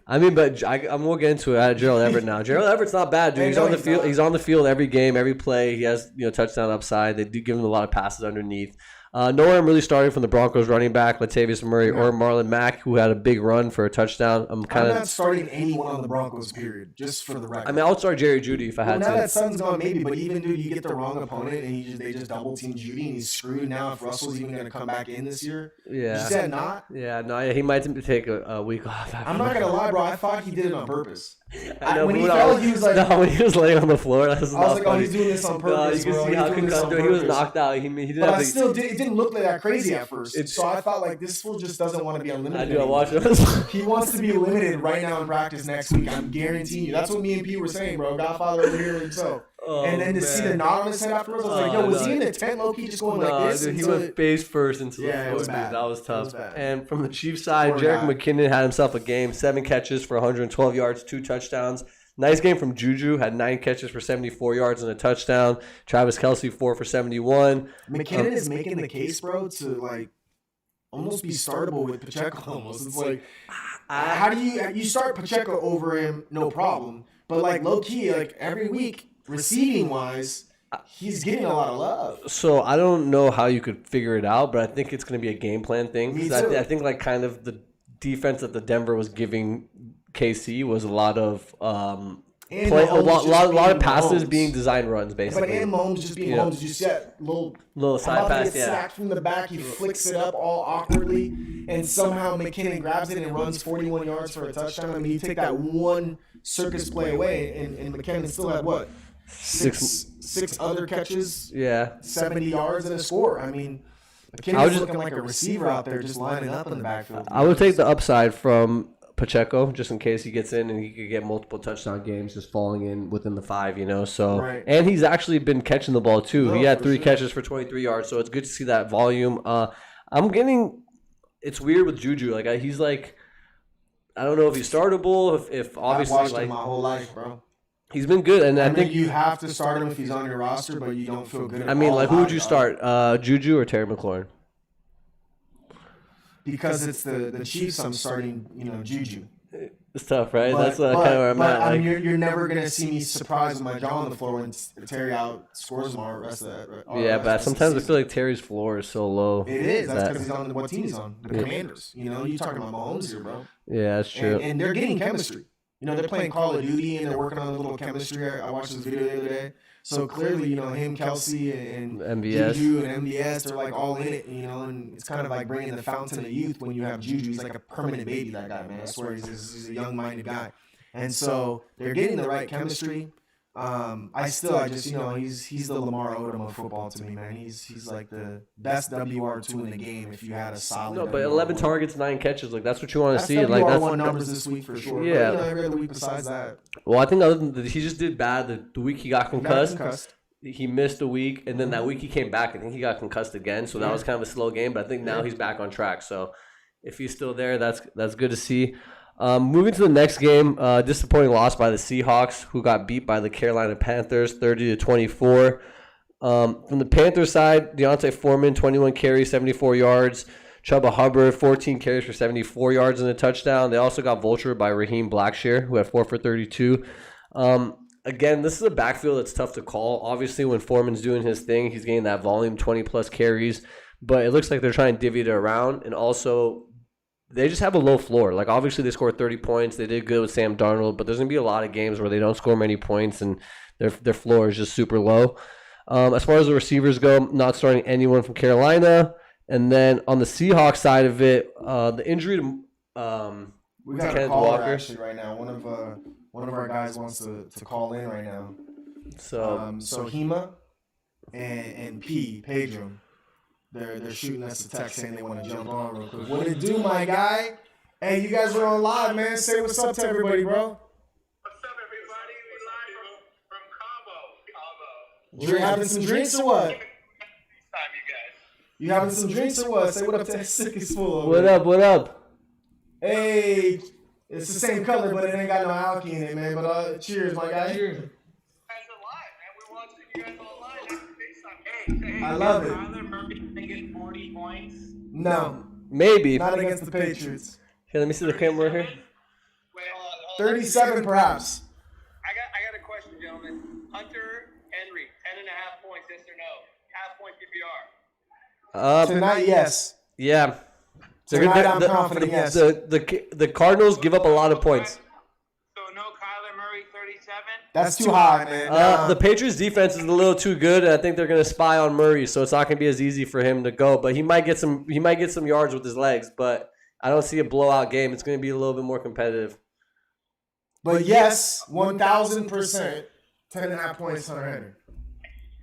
B: I mean, but I'm gonna get into it. Gerald Everett now. Gerald Everett's not bad, dude. He's on the field. He's on the field every game, every play. He has touchdown upside. They do give him a lot of passes underneath. No one really starting from the Broncos running back, Latavius Murray or Marlon Mack, who had a big run for a touchdown. I'm
A: not starting anyone on the Broncos, period, just for the record.
B: I mean, I would start Jerry Jeudy if I had to.
A: Now that Sutton's gone, maybe, but even, dude, you get the wrong opponent and they just double team Jeudy and he's screwed now if Russell's even going to come back in this year.
B: Yeah.
A: You said not?
B: Yeah, no, he might take a week off.
A: I'm not going to lie, bro. I thought he did it on purpose.
B: I know,
A: when he fell, he was like...
B: No, when he was laying on the floor, that was
A: I was like, funny. He's doing this on purpose,
B: you can see how concussed he was knocked out. He didn't
A: but it didn't look like that crazy at first. So I thought, like, this fool just doesn't want to be unlimited.
B: I watch it.
A: He wants to be limited right now in practice next week. I'm guaranteeing you. That's what me and P were saying, bro. Godfather over here himself. And then to see the knot on his head afterwards, I was like, yo, was he in the tent low-key just going like this?
B: Dude, he went face first into the floor. That was tough. And from the Chiefs side, Jerick McKinnon had himself a game. 7 catches for 112 yards, 2 touchdowns. Nice game from Juju. Had 9 catches for 74 yards and a touchdown. Travis Kelce 4 for 71.
A: McKinnon is making the case, bro, to like almost be startable with Pacheco. Almost, it's like how do you start Pacheco over him? No problem, but like low key, like every week receiving wise, he's getting a lot of love.
B: So I don't know how you could figure it out, but I think it's going to be a game plan thing.
A: Me too.
B: I think like kind of the defense that the Denver was giving KC was a lot of a lot of passes being design runs basically.
A: But and Mahomes just being Mahomes, you see that little
B: side pass,
A: sacked from the back, he flicks it up all awkwardly, and somehow McKinnon grabs it and runs 41 yards for a touchdown. I mean, you take that one circus play away, and McKinnon still had what? Six other catches, 70 yards and a score. I mean, McKinnon's looking like a receiver out there just lining up in the backfield.
B: I would take the upside from Pacheco, just in case he gets in and he could get multiple touchdown games just falling in within the 5, you know. So
A: Right.
B: and he's actually been catching the ball too.
A: No,
B: He had
A: for
B: 3
A: sure.
B: catches for 23 yards, so it's good to see that volume. It's weird with Juju. Like he's like, I don't know if he's startable. If
A: I've
B: obviously
A: watched
B: like
A: him my whole life, bro.
B: he's been good, and I
A: I
B: think
A: mean, you have to start him if he's on your roster, but you don't feel good.
B: I mean, like, who would you
A: about
B: start? Juju or Terry McLaurin?
A: because it's the Chiefs. I'm starting, Juju.
B: It's tough, right?
A: But,
B: That's kind of where I'm at.
A: I mean,
B: Like,
A: you're never gonna see me surprised with my jaw on the floor when Terry out scores them all the rest of that.
B: yeah, but sometimes I feel like Terry's floor is so low.
A: it is. That's
B: that-
A: because he's on what team he's on. The Commanders. You talking about Mahomes here, bro.
B: Yeah, that's true.
A: And they're getting chemistry. They're playing Call of Duty and they're working on a little chemistry. I watched this video the other day. So clearly, him, Kelsey, and
B: MVS.
A: Juju and MVS, they're like all in it, and it's kind of like bringing the fountain of youth when you have Juju. He's like a permanent baby, that guy, man. I swear he's a young-minded guy. And so they're getting the right chemistry. I just, he's the Lamar Odom of football to me, man. He's like the best WR2 in the game if you had a solid.
B: No, but
A: WR1.
B: 11 targets, 9 catches, like that's what you want to
A: That's
B: see. Like
A: WR1
B: that's
A: numbers this week for sure.
B: Yeah.
A: But, every other week besides that,
B: well, I think other than that, he just did bad the week he got
A: he got
B: concussed.
A: concussed.
B: He missed a week, and then that week he came back. I think he got concussed again, so that was kind of a slow game. But I think now he's back on track. So if he's still there, that's good to see. Moving to the next game, disappointing loss by the Seahawks, who got beat by the Carolina Panthers, 30-24. From the Panthers side, Deontay Foreman, 21 carries, 74 yards. Chuba Hubbard, 14 carries for 74 yards and a touchdown. They also got vultured by Raheem Blackshear, who had 4 for 32. Again, this is a backfield that's tough to call. Obviously, when Foreman's doing his thing, he's getting that volume, 20-plus carries. But it looks like they're trying to divvy it around. And also, they just have a low floor. Like, obviously, they scored 30 points. They did good with Sam Darnold. But there's going to be a lot of games where they don't score many points, and their floor is just super low. As far as the receivers go, not starting anyone from Carolina. And then on the Seahawks side of it, the injury to
A: We got a
B: Kenneth
A: caller
B: Walker.
A: actually right now. One of our guys wants to call in right now.
B: So
A: So Hema and Pedro, they're shooting us a text saying they want to jump on real quick. What it do, my guy? Hey, you guys are on live, man. Say what's up to everybody, bro.
C: What's up, everybody? We live from Cabo.
A: You having some drinks or what?
C: Time, you guys.
A: You having some drinks or what? Say what up to that sick is full.
B: what up? What up?
A: Hey, it's the same color, but it ain't got no alky in it, man. But cheers, my guy.
C: You guys are live, man. We're watching you guys online after FaceTime. Hey,
A: I love it.
C: Kyler Murray can get 40 points.
A: No,
B: Maybe.
A: not against the Patriots.
B: Here, let me see the camera here.
C: Wait, hold on.
A: 37, perhaps.
C: I got a question, gentlemen. Hunter Henry, 10.5 points, yes or no? Half point PPR.
A: Tonight, yes.
B: Yeah.
A: Tonight, I'm confident, yes.
B: The Cardinals give up a lot of points.
C: So no Kyler Murray, 37.
A: That's too high, man.
B: The Patriots defense is a little too good, and I think they're going to spy on Murray, so it's not going to be as easy for him to go. But he might get some yards with his legs, but I don't see a blowout game. It's going to be a little bit more competitive.
A: But yes, 1,000%, 10.5 points, Hunter Henry.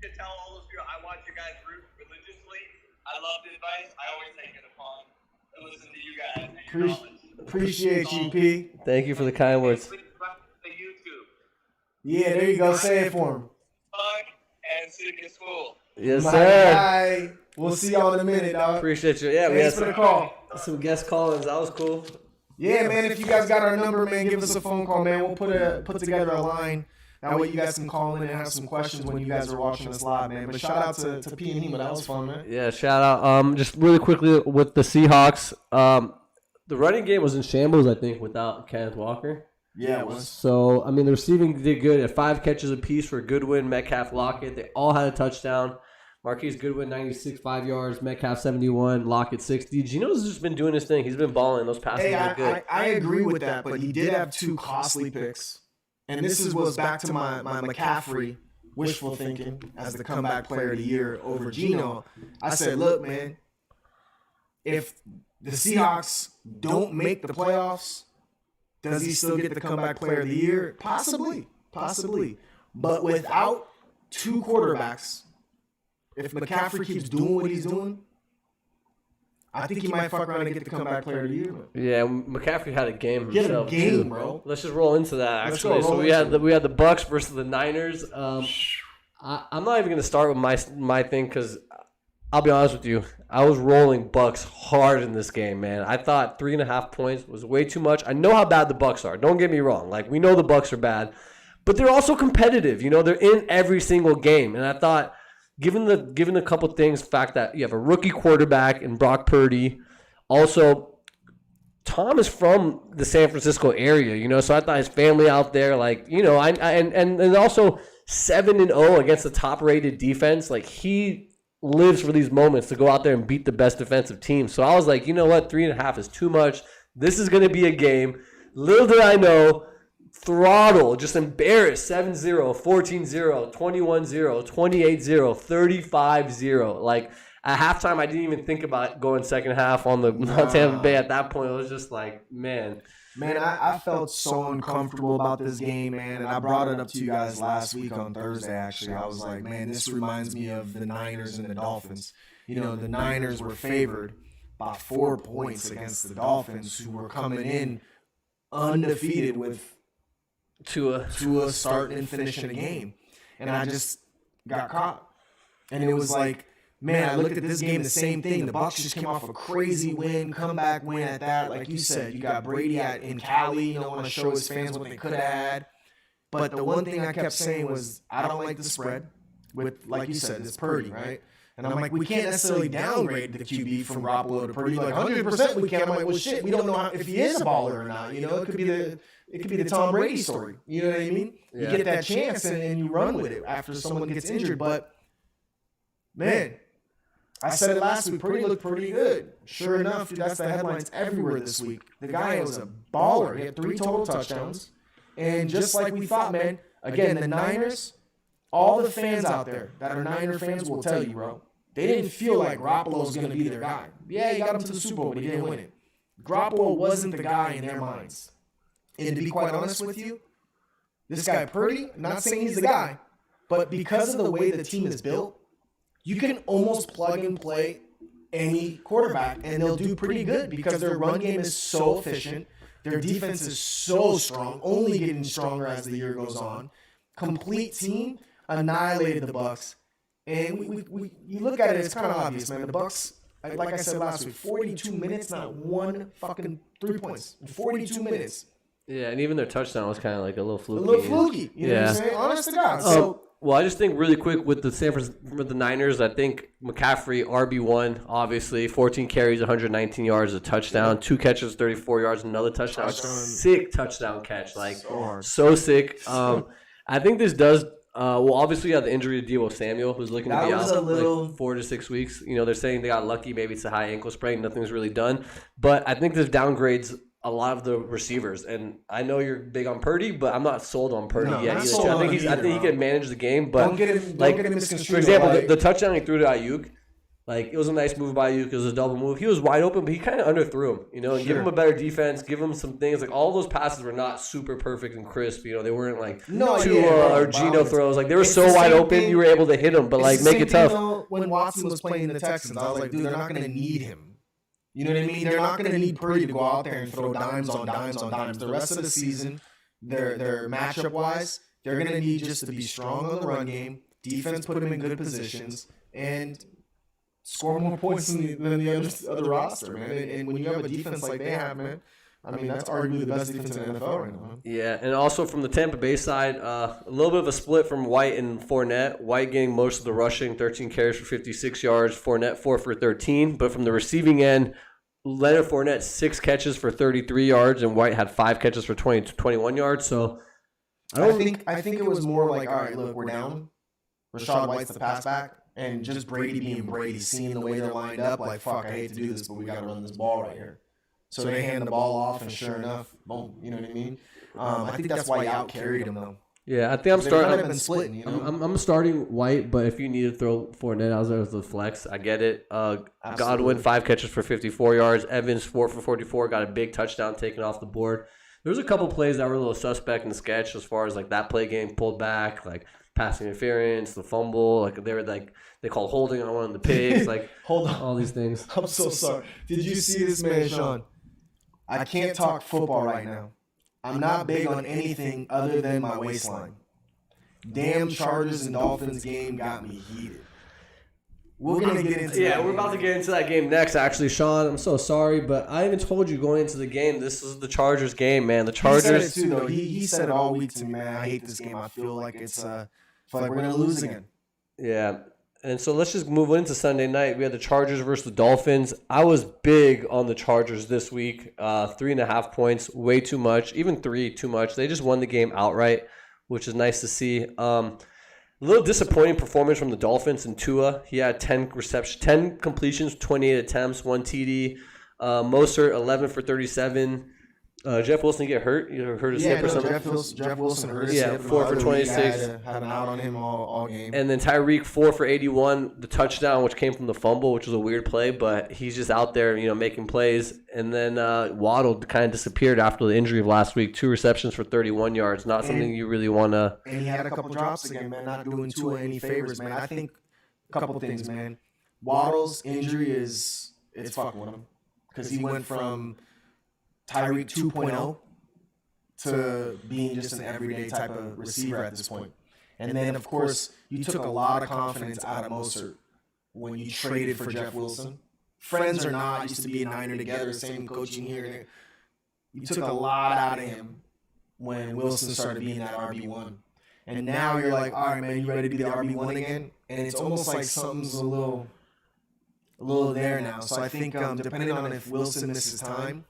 C: To tell all those people, I watch you guys root religiously. I love the advice. I always take it upon to listen to you guys and your knowledge.
A: Appreciate you, P.
B: Thank you for the kind words.
C: Please subscribe to the YouTube.
A: Yeah, there you go. Say it for him.
C: Fun and sick as fool.
B: Yes,
A: My
B: sir.
A: guy. We'll see y'all in a minute, dog.
B: Appreciate you. Yeah, we had
A: Thanks for the call.
B: some guest call-ins. That was cool.
A: Yeah, man, if you guys got our number, man, give us a phone call, man. We'll put together a line. That way you guys can call in and have some questions when you guys are watching us live, man. But shout out to P and Hema. That was fun, man.
B: Yeah, shout out. Just really quickly with the Seahawks, the running game was in shambles, I think, without Kenneth Walker.
A: Yeah, it was.
B: So, I mean, the receiving did good at 5 catches apiece for Goodwin, Metcalf, Lockett. They all had a touchdown. Marquise Goodwin, 96, 5 yards. Metcalf, 71. Lockett, 60. Geno's just been doing his thing. He's been balling. Those passes
A: Hey,
B: are good.
A: I agree with that, but he did have 2 costly picks. And this was back to my McCaffrey wishful thinking as the comeback player of the year over Geno. I said, look, man, if the Seahawks don't make the playoffs, does he still get the comeback player of the year? Possibly. But without 2 quarterbacks, if McCaffrey keeps doing what he's doing, I think he might fuck around and get the comeback player of the year.
B: Yeah, McCaffrey had a game
A: He had a
B: himself
A: game,
B: too.
A: bro.
B: Let's just roll into that.
A: Let's
B: Actually,
A: go,
B: so
A: roll
B: we had
A: into
B: the Bucks versus the Niners. I'm not even gonna start with my thing because I'll be honest with you. I was rolling Bucks hard in this game, man. I thought 3.5 points was way too much. I know how bad the Bucks are. Don't get me wrong. Like, we know the Bucks are bad, but they're also competitive. You know, they're in every single game. And I thought, given a couple things, the fact that you have a rookie quarterback in Brock Purdy, also Tom is from the San Francisco area, you know, so I thought his family out there, like, you know, and also 7-0 against the top-rated defense. Like, he lives for these moments to go out there and beat the best defensive team. So I was like, you know what, 3.5 is too much. This is going to be a game. Little did I know, throttle, just embarrassed, 7-0, 14-0, 21-0, 28-0, 35-0. Like, at halftime, I didn't even think about going second half on Tampa Bay. At that point, it was just like, man.
A: Man, I felt so uncomfortable about this game, man, and I brought it up to you guys last week on Thursday, actually. I was like, man, this reminds me of the Niners and the Dolphins. You know, the Niners were favored by 4 points against the Dolphins, who were coming in undefeated with Tua starting and finishing the game. And I just got caught. And it was like, man, I looked at this game, the same thing. The Bucs just came off a crazy win, comeback win at that. Like you said, you got Brady in Cali, you know, want to show his fans what they could have had. But the one thing I kept saying was, I don't like the spread with, like you said, this Purdy, right? And I'm like, we can't necessarily downgrade the QB from Garoppolo to Purdy. Like, 100% we can. I'm like, well, shit, we don't know if he is a baller or not. You know, it could be the Tom Brady story. You know what I mean?
B: Yeah.
A: You get that chance and you run with it after someone gets injured. But, man, I said it last week, Purdy looked pretty good. Sure enough, dude, that's the headlines everywhere this week. The guy was a baller. He had 3 total touchdowns. And just like we thought, man, again, the Niners, all the fans out there that are Niner fans will tell you, bro, they didn't feel like Garoppolo was going to be their guy. Yeah, he got him to the Super Bowl, but he didn't win it. Garoppolo wasn't the guy in their minds. And to be quite honest with you, this guy Purdy, I'm not saying he's the guy, but because of the way the team is built, you can almost plug and play any quarterback, and they'll do pretty good because their run game is so efficient. Their defense is so strong, only getting stronger as the year goes on. Complete team annihilated the Bucs. And we you look at it, it's kind of obvious, man. The Bucs, like I said last week, 42 minutes, not one fucking 3 points. 42 minutes.
B: Yeah, and even their touchdown was kind of like a little fluky.
A: A little fluky. You know what I'm saying? Honest to God. So,
B: well, I just think really quick with the Niners, I think McCaffrey, RB1, obviously, 14 carries, 119 yards, a touchdown, 2 catches, 34 yards, another touchdown. Sick touchdown catch. Like, so sick. I think this does, obviously you have the injury to Deebo Samuel, who's looking to be out like 4 to 6 weeks. You know, they're saying they got lucky. Maybe it's a high ankle sprain. Nothing's really done. But I think this downgrades a lot of the receivers, and I know you're big on Purdy, but I'm not sold on Purdy yet. I think he can manage the game, but
A: don't get him misconstrued.
B: For example, the touchdown he threw to Ayuk, like, it was a nice move by Ayuk. It was a double move. He was wide open, but he kind of underthrew him. You know, and give him a better defense, give him some things. Like, all those passes were not super perfect and crisp. You know, they weren't like or Geno throws. Like, they were so wide open, you were able to hit them, but like make it tough.
A: When Watson was playing the Texans, I was like, dude, they're not going to need him. You know what I mean? They're not going to need Purdy to go out there and throw dimes on dimes on dimes. The rest of the season, their matchup wise, they're going to need just to be strong on the run game, defense put them in good positions, and score more points than the other roster, man. And when you have a defense like they have, man, I mean, that's arguably the best defense in the NFL right now.
B: Yeah, and also from the Tampa Bay side, a little bit of a split from White and Fournette. White getting most of the rushing, 13 carries for 56 yards. Fournette 4 for 13. But from the receiving end, Leonard Fournette 6 catches for 33 yards, and White had 5 catches for 21 yards. So
A: I think it was more like, all right, look, we're down. Rachaad White's the pass back, and just Brady being Brady, seeing the way they're lined up, like, fuck, I hate to do this, but we got to run this ball right here. So they hand the ball off, and sure enough, boom. You know what I mean? I think that's why he out-carried him, though.
B: Yeah, I think I'm starting.
A: Kind of been splitting, you know?
B: I'm starting White, but if you need to throw Fournette out there as the flex, I get it. Godwin 5 catches for 54 yards. Evans 4 for 44, got a big touchdown taken off the board. There was a couple plays that were a little suspect and sketch as far as like that play getting pulled back, like passing interference, the fumble, like they called holding on one of the picks, like
A: Hold on.
B: all these things.
A: I'm so sorry. Did you see this man, Sean? I can't talk football right now. I'm not big on anything other than my waistline. Damn Chargers and Dolphins game got me heated. We're gonna get into
B: Yeah,
A: that
B: we're
A: game.
B: about to get into that game next. Actually, Sean, I'm so sorry, but I even told you going into the game, this is the Chargers game, man. The
A: He said it
B: Chargers.
A: too, though. He said it all week to me, man. I hate this game. I feel like we're gonna lose again.
B: Yeah. And so let's just move into Sunday night. We had the Chargers versus the Dolphins. I was big on the Chargers this week. 3.5 points, way too much. Even 3, too much. They just won the game outright, which is nice to see. A little disappointing performance from the Dolphins and Tua. He had 10 completions, 28 attempts, 1 TD. Mostert, 11 for 37. Jeff Wilson get hurt? You hurt his hip or something?
A: Jeff Wilson hurt his
B: Yeah,
A: hip.
B: 4 for 26.
A: Had an out on him all game.
B: And then Tyreek, 4 for 81, the touchdown, which came from the fumble, which was a weird play, but he's just out there, making plays. And then Waddle kind of disappeared after the injury of last week. 2 receptions for 31 yards. Not something you really want to.
A: And he had a couple drops again, man. Not doing Tua any favors, man. I think a couple things, man. Waddle's injury it's fucking with him because he went from Tyreek 2.0 to being just an everyday type of receiver at this point. And then, of course, you took a lot of confidence out of Mostert when you traded for Jeff Wilson. Friends or not, used to be a Niner together, same coaching here and there. You took a lot out of him when Wilson started being that RB1. And now you're like, all right, man, you ready to be the RB1 again? And it's almost like something's a little there now. So I think depending on if Wilson misses time,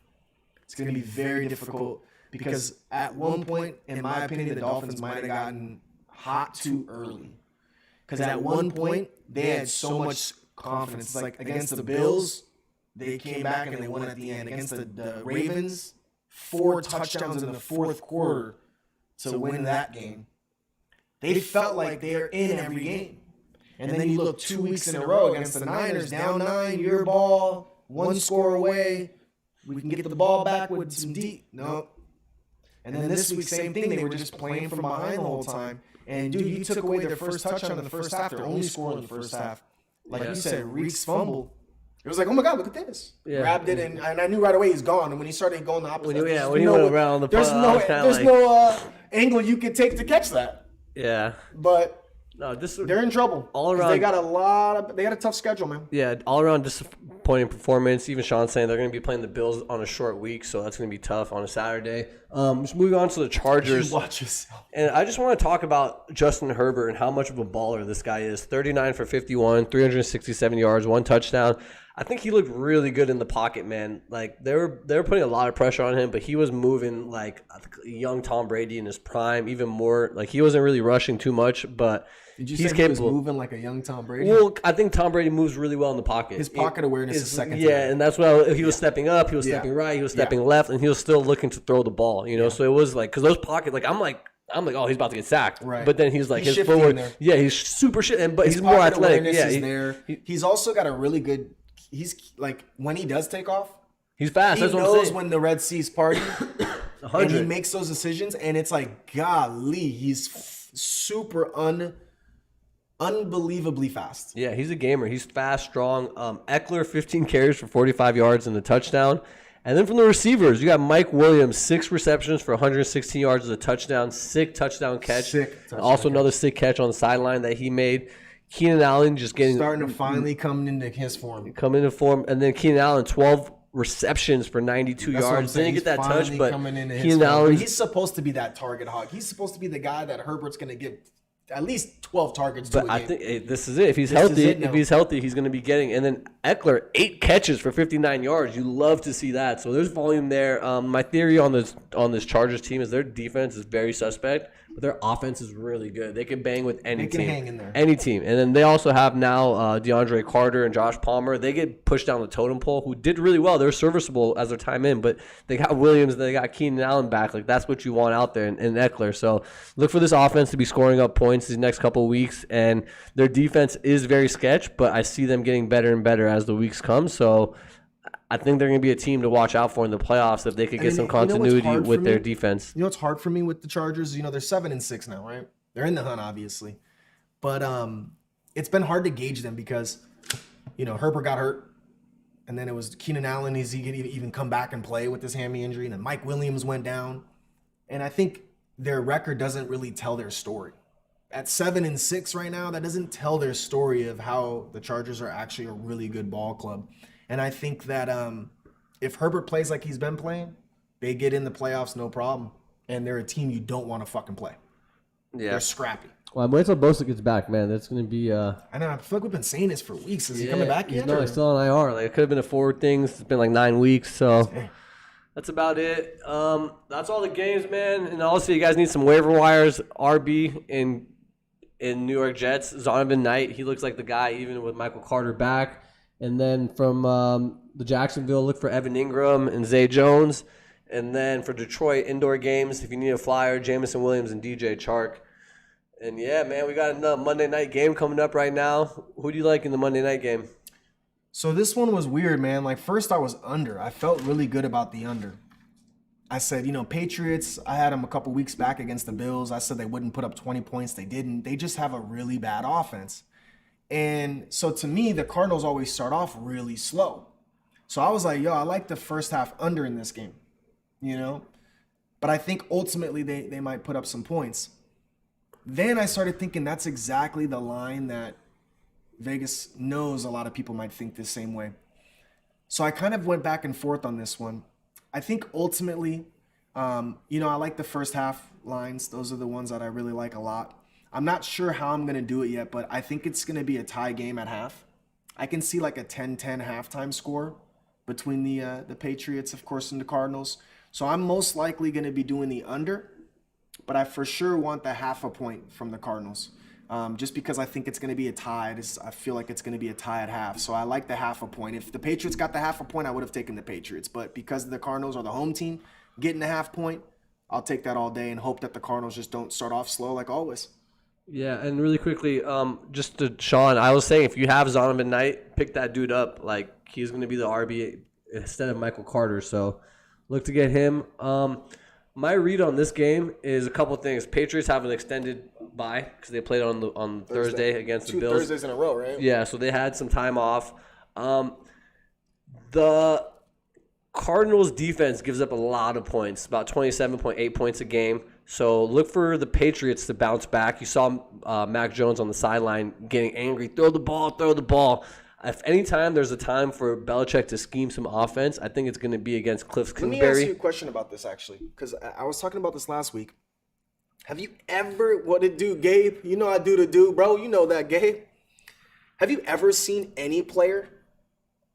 A: it's going to be very difficult because at one point, in my opinion, the Dolphins might have gotten hot too early. Because at one point, they had so much confidence. It's like against the Bills, they came back and they won at the end. Against the Ravens, 4 touchdowns in the fourth quarter to win that game. They felt like they're in every game. And then you look 2 weeks in a row against the Niners, down 9, your ball, 1 score away. We can get the ball back with some deep. No. And then this week, same thing. They were just playing from behind the whole time. And, dude, you took away their first touchdown in the first half. Their only score in the first half. Like you said, Reek's fumble. It was like, oh, my God, look at this.
B: Yeah.
A: Grabbed it, and I knew right away he's gone. And when he started going the opposite,
B: When he went around the
A: there's no angle you could take to catch that.
B: Yeah.
A: But
B: No, this
A: they're in trouble.
B: all
A: 'Cause
B: around.
A: They got a tough schedule, man.
B: Yeah, all around disappointing performance. Even Sean saying they're going to be playing the Bills on a short week, so that's going to be tough on a Saturday. Just moving on to the Chargers.
A: Watch yourself.
B: And I just want to talk about Justin Herbert and how much of a baller this guy is. 39 for 51, 367 yards, 1 touchdown. I think he looked really good in the pocket, man. Like they were putting a lot of pressure on him, but he was moving like a young Tom Brady in his prime, even more. Like he wasn't really rushing too much, but
A: Did you
B: he's
A: say
B: capable.
A: he was moving like a young Tom Brady?
B: Well, I think Tom Brady moves really well in the pocket.
A: His pocket awareness is second to
B: Yeah,
A: none.
B: and that's why he was stepping up, he was stepping right, he was stepping left, and he was still looking to throw the ball. So it was like because those pockets, like I'm like, oh, he's about to get sacked.
A: Right.
B: But then he's like
A: He's
B: his
A: shifty in
B: forward.
A: there.
B: Yeah, he's super shit, but he's more
A: Pocket
B: athletic.
A: awareness
B: Yeah,
A: is there. He's also got a really good. He's like when he does take off,
B: he's fast.
A: he
B: That's what I'm
A: knows
B: saying.
A: when the Red Sea's party, and he
B: 100.
A: makes those decisions. And it's like, golly, he's super unbelievably fast.
B: Yeah, he's a gamer. He's fast, strong. Eckler, 15 carries for 45 yards and a touchdown. And then from the receivers, you got Mike Williams, 6 receptions for 116 yards as a touchdown. Sick touchdown catch. Also another sick catch on the sideline that he made. Keenan Allen just getting
A: Starting to finally come into his form.
B: coming into form. And then Keenan Allen, 12 receptions for 92
A: That's what I'm
B: yards.
A: saying.
B: Didn't get
A: He's
B: that touch,
A: finally
B: but
A: coming into his
B: Keenan
A: form.
B: Allen,
A: He's supposed to be that target hog. He's supposed to be the guy that Herbert's going to give at least 12 targets to
B: but
A: a
B: I
A: game.
B: think this is it. If he's
A: This is
B: healthy,
A: it now.
B: if he's healthy, he's going to be getting. And then Eckler, 8 catches for 59 yards. You love to see that. So there's volume there. My theory on this Chargers team is their defense is very suspect, but their offense is really good. They can bang with any
A: They can
B: team,
A: hang in there.
B: any team. And then they also have now DeAndre Carter and Josh Palmer. They get pushed down the totem pole. Who did really well. They're serviceable as their time in, but they got Williams and they got Keenan Allen back. Like that's what you want out there in Eckler. So look for this offense to be scoring up points these next couple of weeks. And their defense is very sketch, but I see them getting better and better as the weeks come. So I think they're going to be a team to watch out for in the playoffs if they could get
A: then,
B: some
A: you know what's
B: continuity
A: hard
B: with
A: for
B: their
A: me?
B: defense.
A: You know what's hard for me with the Chargers? You know, they're 7-6 now, right? They're in the hunt, obviously. But it's been hard to gauge them because, you know, Herbert got hurt. And then it was Keenan Allen. Is he going to even come back and play with this hammy injury? And then Mike Williams went down. And I think their record doesn't really tell their story. At 7-6 right now, that doesn't tell their story of how the Chargers are actually a really good ball club. And I think that if Herbert plays like he's been playing, they get in the playoffs no problem. And they're a team you don't want to fucking play.
B: Yeah.
A: They're scrappy.
D: Well, I'm waiting until Bosa gets back, man. That's going to be
A: I know. I feel like we've been saying this for weeks. Is he coming back yet?
B: No,
A: or-
B: he's still on IR. Like, it could have been a forward thing. It's been like 9 weeks, so that's about it. That's all the games, man. And also, you guys need some waiver wires. RB in New York Jets, Zonovan Knight. He looks like the guy, even with Michael Carter back.
D: And then from the Jacksonville,
B: Look for Evan Ingram and Zay Jones. And then for Detroit indoor games, if you need a flyer, Jamison Williams and DJ Chark. And yeah, man, we got another Monday night game coming up right now. Who do you like in the Monday night game?
A: So this one was weird, man. Like, first I was under. I felt really good about the under. I said, you know, Patriots, I had them a couple weeks back against the Bills. I said they wouldn't put up 20 points. They didn't. They just have a really bad offense. And so to me, the Cardinals always start off really slow. So I was like, yo, I like the first half under in this game, you know? But I think ultimately they might put up some points. Then I started thinking that's exactly the line that Vegas knows a lot of people might think the same way. So I kind of went back and forth on this one. I think ultimately, you know, I like the first half lines. Those are the ones that I really like a lot. I'm not sure how I'm going to do it yet, but I think it's going to be a tie game at half. I can see like a 10-10 halftime score between the Patriots, of course, and the Cardinals. So I'm most likely going to be doing the under, but I for sure want the half a point from the Cardinals. Just because I think it's going to be a tie. I feel like it's going to be a tie at half. So I like the half a point. If the Patriots got the half a point, I would have taken the Patriots. But because the Cardinals are the home team, getting the half point, I'll take that all day and hope that the Cardinals just don't start off slow like always.
B: Yeah, and really quickly, just to Sean, I was saying if you have Zonovan Knight, pick that dude up. Like, he's going to be the RB instead of Michael Carter. So look to get him. My read on this game is a couple things. Patriots have an extended bye because they played on Thursday against the Bills.
A: 2 Thursdays in a row, right?
B: Yeah, so they had some time off. The Cardinals defense gives up a lot of points, about 27.8 points a game. So look for the Patriots to bounce back. You saw Mac Jones on the sideline getting angry. Throw the ball. If any time there's a time for Belichick to scheme some offense, I think it's going to be against Cliff
A: Let me
B: Kingsbury.
A: ask you a question about this, actually, because I was talking about this last week. Have you ever, what it do, Gabe? You know I do the do, bro. You know that, Gabe. Have you ever seen any player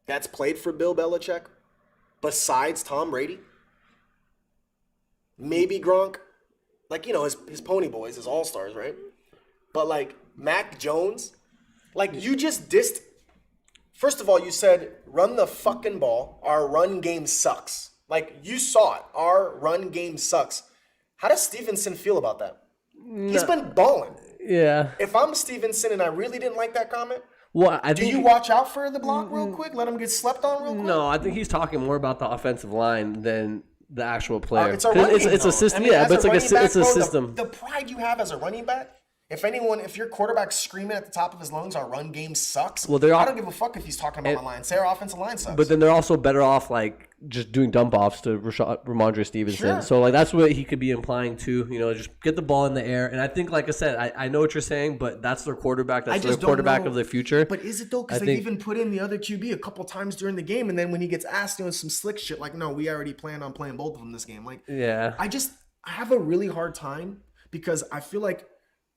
A: that's played for Bill Belichick besides Tom Brady? Maybe Gronk. Like, you know, his pony boys, his all-stars, right? But, like, Mac Jones, like, you just dissed. First of all, you said, run the fucking ball. Our run game sucks. Like, you saw it. Our run game sucks. How does Stevenson feel about that? He's been balling.
B: Yeah.
A: If I'm Stevenson and I really didn't like that comment,
B: Well, I
A: do
B: think
A: you watch out for the block real quick? Let him get slept on real quick?
B: No, I think he's talking more about the offensive line than the actual player.
A: It's a running
B: it's a
A: though.
B: system,
A: I mean,
B: yeah,
A: as
B: but it's like
A: running back,
B: it's a
A: bro,
B: system.
A: The pride you have as a running back, if your quarterback's screaming at the top of his lungs, our run game sucks.
B: Well, they're all-
A: I don't give a fuck if he's talking about my line. Say our offensive line sucks.
B: But then they're also better off like just doing dump offs to Ramondre Stevenson.
A: Sure.
B: So like that's what he could be implying too. You know, just get the ball in the air. And I think, like I said, I know what you're saying, but that's their quarterback. That's their quarterback of the future.
A: But is it though? Because they even put in the other QB a couple times during the game, and then when he gets asked doing some slick shit, like, no, we already planned on playing both of them this game. Like,
B: Yeah.
A: I have a really hard time because I feel like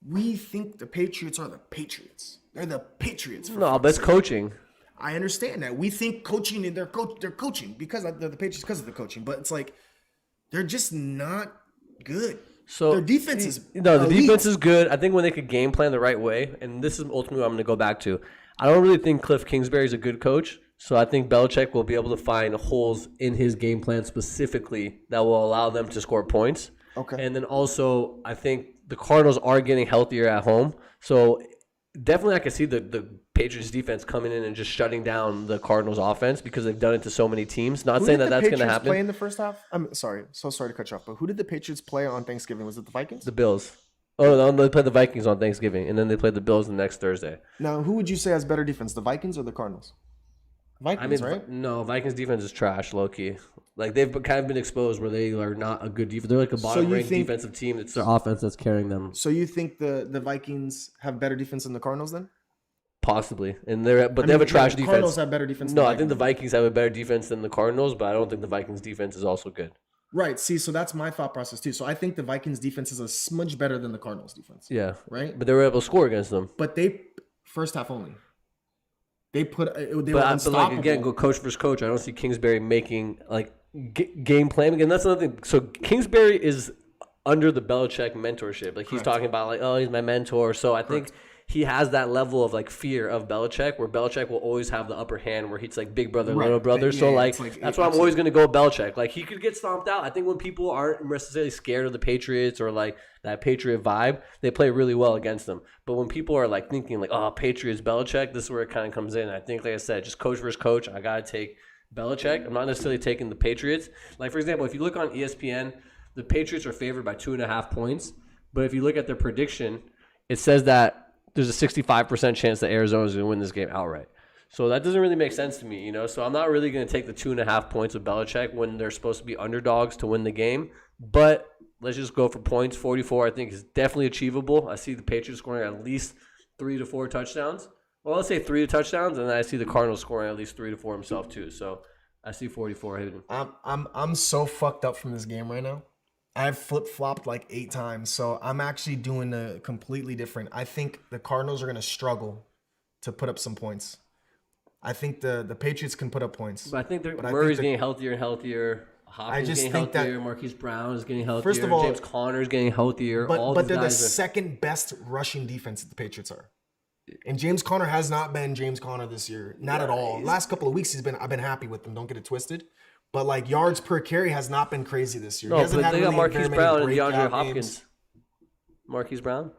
A: we think the Patriots are the Patriots. They're the Patriots.
B: No, but it's coaching.
A: I understand that. We think coaching and they're coaching because they're the Patriots because of the coaching, but it's like they're just not good.
B: So
A: their defense is
B: the
A: elite.
B: defense is good. I think when they could game plan the right way, and this is ultimately what I'm going to go back to. I don't really think Cliff Kingsbury is a good coach, so I think Belichick will be able to find holes in his game plan specifically that will allow them to score points.
A: Okay.
B: And then also, I think the Cardinals are getting healthier at home, so definitely I can see the Patriots defense coming in and just shutting down the Cardinals offense because they've done it to so many teams. Not
A: Who
B: saying
A: did
B: that
A: the
B: that's going to
A: Patriots play
B: happen.
A: in the first half? I'm sorry to cut you off, but who did the Patriots play on Thanksgiving? Was it the Vikings?
B: The Bills. Oh, no, they played the Vikings on Thanksgiving, and then they played the Bills the next Thursday.
A: Now, who would you say has better defense, the Vikings or the Cardinals? Vikings, right?
B: No, Vikings defense is trash, low key. Like they've kind of been exposed where they are not a good defense. They're like a bottom ranked defensive team. It's
D: Their offense that's carrying them.
A: So you think the Vikings have better defense than the Cardinals then?
B: possibly, and they have a trash
A: the
B: defense.
A: Cardinals have better defense.
B: No,
A: than
B: I think the Vikings have a better defense than the Cardinals, but I don't think the Vikings defense is also good.
A: Right. See, so that's my thought process too. So I think the Vikings defense is a smidge better than the Cardinals defense.
B: Yeah,
A: Right.
B: but they were able to score against them.
A: But they first half only. They were
B: But
A: unstoppable.
B: like again, go coach versus coach. I don't see Kingsbury making like game plan again. That's another thing. So Kingsbury is under the Belichick mentorship. Like he's talking about like, oh, he's my mentor. So I think he has that level of like fear of Belichick, where Belichick will always have the upper hand, where he's like big brother,
A: Right.
B: little brother.
A: Yeah,
B: So
A: yeah,
B: like
A: it's like-
B: that's why I'm always going to go Belichick. Like he could get stomped out. I think when people aren't necessarily scared of the Patriots or like that Patriot vibe, they play really well against them. But when people are like thinking like, oh, Patriots, Belichick, this is where it kind of comes in. I think, like I said, just coach versus coach. I got to take Belichick. I'm not necessarily taking the Patriots. Like for example, if you look on ESPN, the Patriots are favored by 2.5 points. But if you look at their prediction, it says that there's a 65% chance that Arizona is going to win this game outright. So that doesn't really make sense to me, you know. So I'm not really going to take the 2.5 points with Belichick when they're supposed to be underdogs to win the game. But let's just go for points. 44, I think, is definitely achievable. I see the Patriots scoring at least 3 to 4 touchdowns. Well, let's say 3 touchdowns, and then I see the Cardinals scoring at least 3 to 4 himself too. So I see 44 hitting.
A: I'm so fucked up from this game right now. I've flip-flopped like 8 times, so I'm actually doing a completely different. I think the Cardinals are going to struggle to put up some points. I think the Patriots can put up points.
B: But I think
A: But I
B: Murray's
A: think
B: getting healthier and healthier. Hopkins
A: just
B: getting
A: think that-
B: healthier. Marquise Brown is getting healthier.
A: First of all-
B: James Conner's getting healthier.
A: But
B: All
A: but
B: these
A: they're the
B: guys are-
A: second best rushing defense that the Patriots are. And James Conner has not been James Conner this year. Not at all. Last couple of weeks I've been happy with him. Don't get it twisted. But like yards per carry has not been crazy this year. He
B: No,
A: hasn't
B: but
A: had
B: they got
A: really
B: Marquise
A: very many
B: Brown and
A: breakout
B: DeAndre
A: games.
B: Hopkins. Marquise Brown?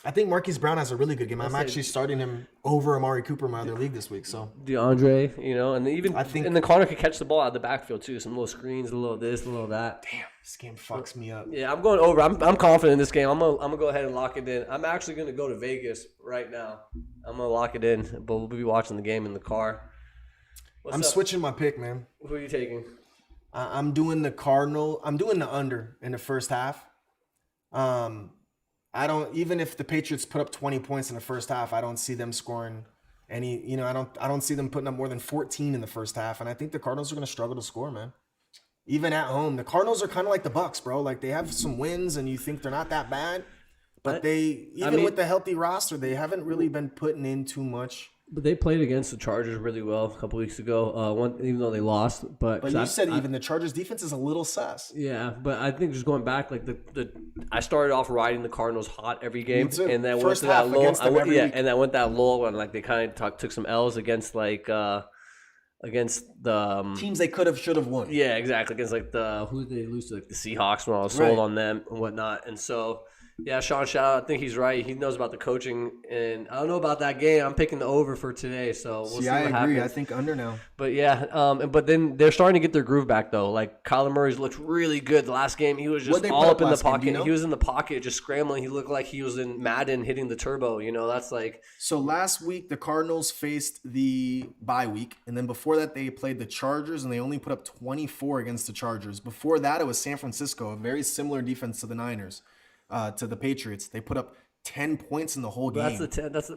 A: I think Marquise Brown has a really good game. I'm
B: say-
A: actually starting him over Amari Cooper in my other league this week. So
B: DeAndre, you know, and even
A: I think-
B: and then Connor could catch the ball out of the backfield too. Some little screens, a little this, a little that.
A: damn, this game fucks me up.
B: Yeah, I'm going over. I'm confident in this game. I'm gonna go ahead and lock it in. I'm actually gonna go to Vegas right now. I'm gonna lock it in, but we'll be watching the game in the car. What's
A: I'm
B: up?
A: switching my pick, man.
B: Who are you taking?
A: I'm doing the Cardinal. I'm doing the under in the first half. I don't, even if the Patriots put up 20 points in the first half, I don't see them scoring any, you know, I don't see them putting up more than 14 in the first half. And I think the Cardinals are going to struggle to score, man. Even at home, the Cardinals are kind of like the Bucks, bro. Like they have some wins and you think they're not that bad, but with the healthy roster, they haven't really been putting in too much.
B: But they played against the Chargers really well a couple weeks ago. Even though they lost, but
A: But you said even the Chargers defense is a little sus.
B: yeah, but I think just going back, like I started off riding the Cardinals hot every game,
A: too.
B: and then
A: First
B: went to
A: half
B: that lull.
A: against them every week.
B: And then went that lull, and like they kind of took some L's against like against the
A: Teams they could have, should have won.
B: yeah, exactly, against like who did they lose to, like the Seahawks when I was sold
A: Right.
B: on them and whatnot, and so. Yeah, Sean Shaw, I think he's right. He knows about the coaching, and I don't know about that game. I'm picking the over for today, so we'll see
A: I
B: what
A: agree.
B: happens.
A: I think under now.
B: But yeah, but then they're starting to get their groove back though. Like Kyler Murray's looked really good the last game. He was just
A: What'd they
B: all
A: put
B: up
A: up
B: in the
A: last game? Do
B: pocket.
A: you know?
B: He was in the pocket just scrambling. He looked like he was in Madden hitting the turbo. You know, that's like
A: So last week the Cardinals faced the bye week, and then before that they played the Chargers, and they only put up 24 against the Chargers. Before that it was San Francisco, a very similar defense to the Niners, to the Patriots. They put up 10 points in the whole game.
B: but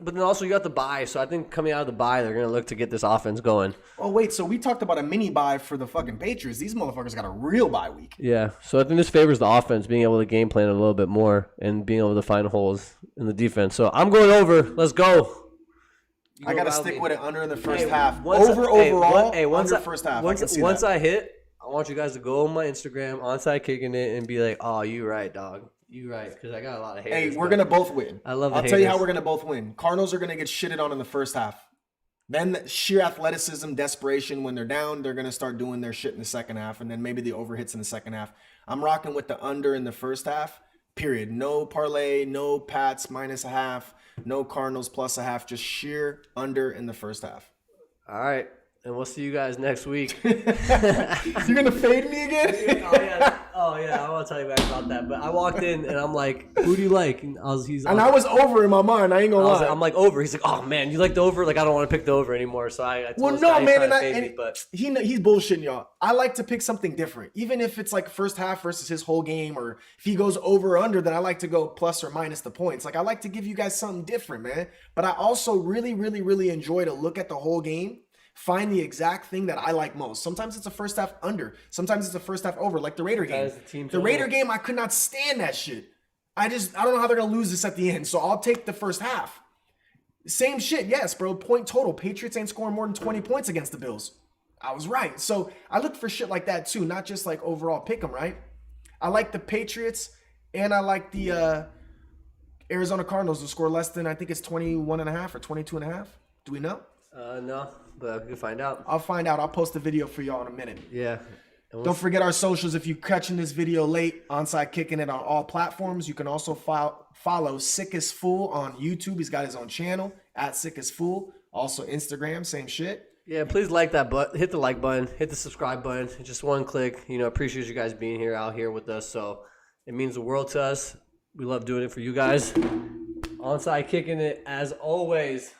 B: then also you got the bye. So I think coming out of the bye, they're gonna look to get this offense going.
A: Oh wait, so we talked about a mini bye for the fucking Patriots. These motherfuckers got a real bye week.
B: Yeah, so I think this favors the offense being able to game plan a little bit more and being able to find holes in the defense. So I'm going over. Let's go.
A: I gotta stick with it under in the first half.
B: Once-
A: Over
B: hey,
A: overall,
B: once
A: under
B: I-
A: first half.
B: Once,
A: I can see
B: once
A: that.
B: I hit, I want you guys to go on my Instagram, onside kicking it, and be like, "Oh, you right, dog. You right," because I got a lot of haters.
A: Hey, we're gonna both win.
B: I love the
A: I'll tell you how
B: haters.
A: we're gonna both win. Cardinals are gonna get shitted on in the first half. Then the sheer athleticism, desperation. When they're down, they're gonna start doing their shit in the second half, and then maybe the over hits in the second half. I'm rocking with the under in the first half. Period. No parlay, no Pats minus a half, no Cardinals plus a half, just sheer under in the first half.
B: All right. And we'll see you guys next week.
A: You're going to fade me again?
B: Oh, yeah. I want to tell you guys about that. But I walked in, and I'm like, who do you like? And I
A: was over in my mind. I ain't going to lie.
B: I'm like, over. He's like, oh, man, you like the over? Like, I don't want to pick the over anymore. So I told this guy,
A: he's bullshitting y'all. I like to pick something different. Even if it's like first half versus his whole game, or if he goes over or under, then I like to go plus or minus the points. Like, I like to give you guys something different, man. But I also really, really, really enjoy to look at the whole game, find the exact thing that I like most. Sometimes it's a first half under. Sometimes it's a first half over, like the Raider game. The Raider game, I could not stand that shit. I don't know how they're going to lose this at the end, so I'll take the first half. Same shit, yes, bro. Point total. Patriots ain't scoring more than 20 points against the Bills. I was right. So I look for shit like that too, not just like overall pick 'em, right? I like the Patriots, and I like the Arizona Cardinals to score less than, I think it's 21.5 or 22.5. Do we know?
B: No, but we can find out.
A: I'll find out. I'll post a video for y'all in a minute.
B: Yeah.
A: Don't forget our socials. If you're catching this video late, Onside Kicking It on all platforms. You can also follow Sick as Fool on YouTube. He's got his own channel, @SickAsFool. Also Instagram, same shit.
B: Yeah, please like that button. Hit the like button. Hit the subscribe button. Just one click. Appreciate you guys being out here with us. So it means the world to us. We love doing it for you guys. Onside Kicking It, as always.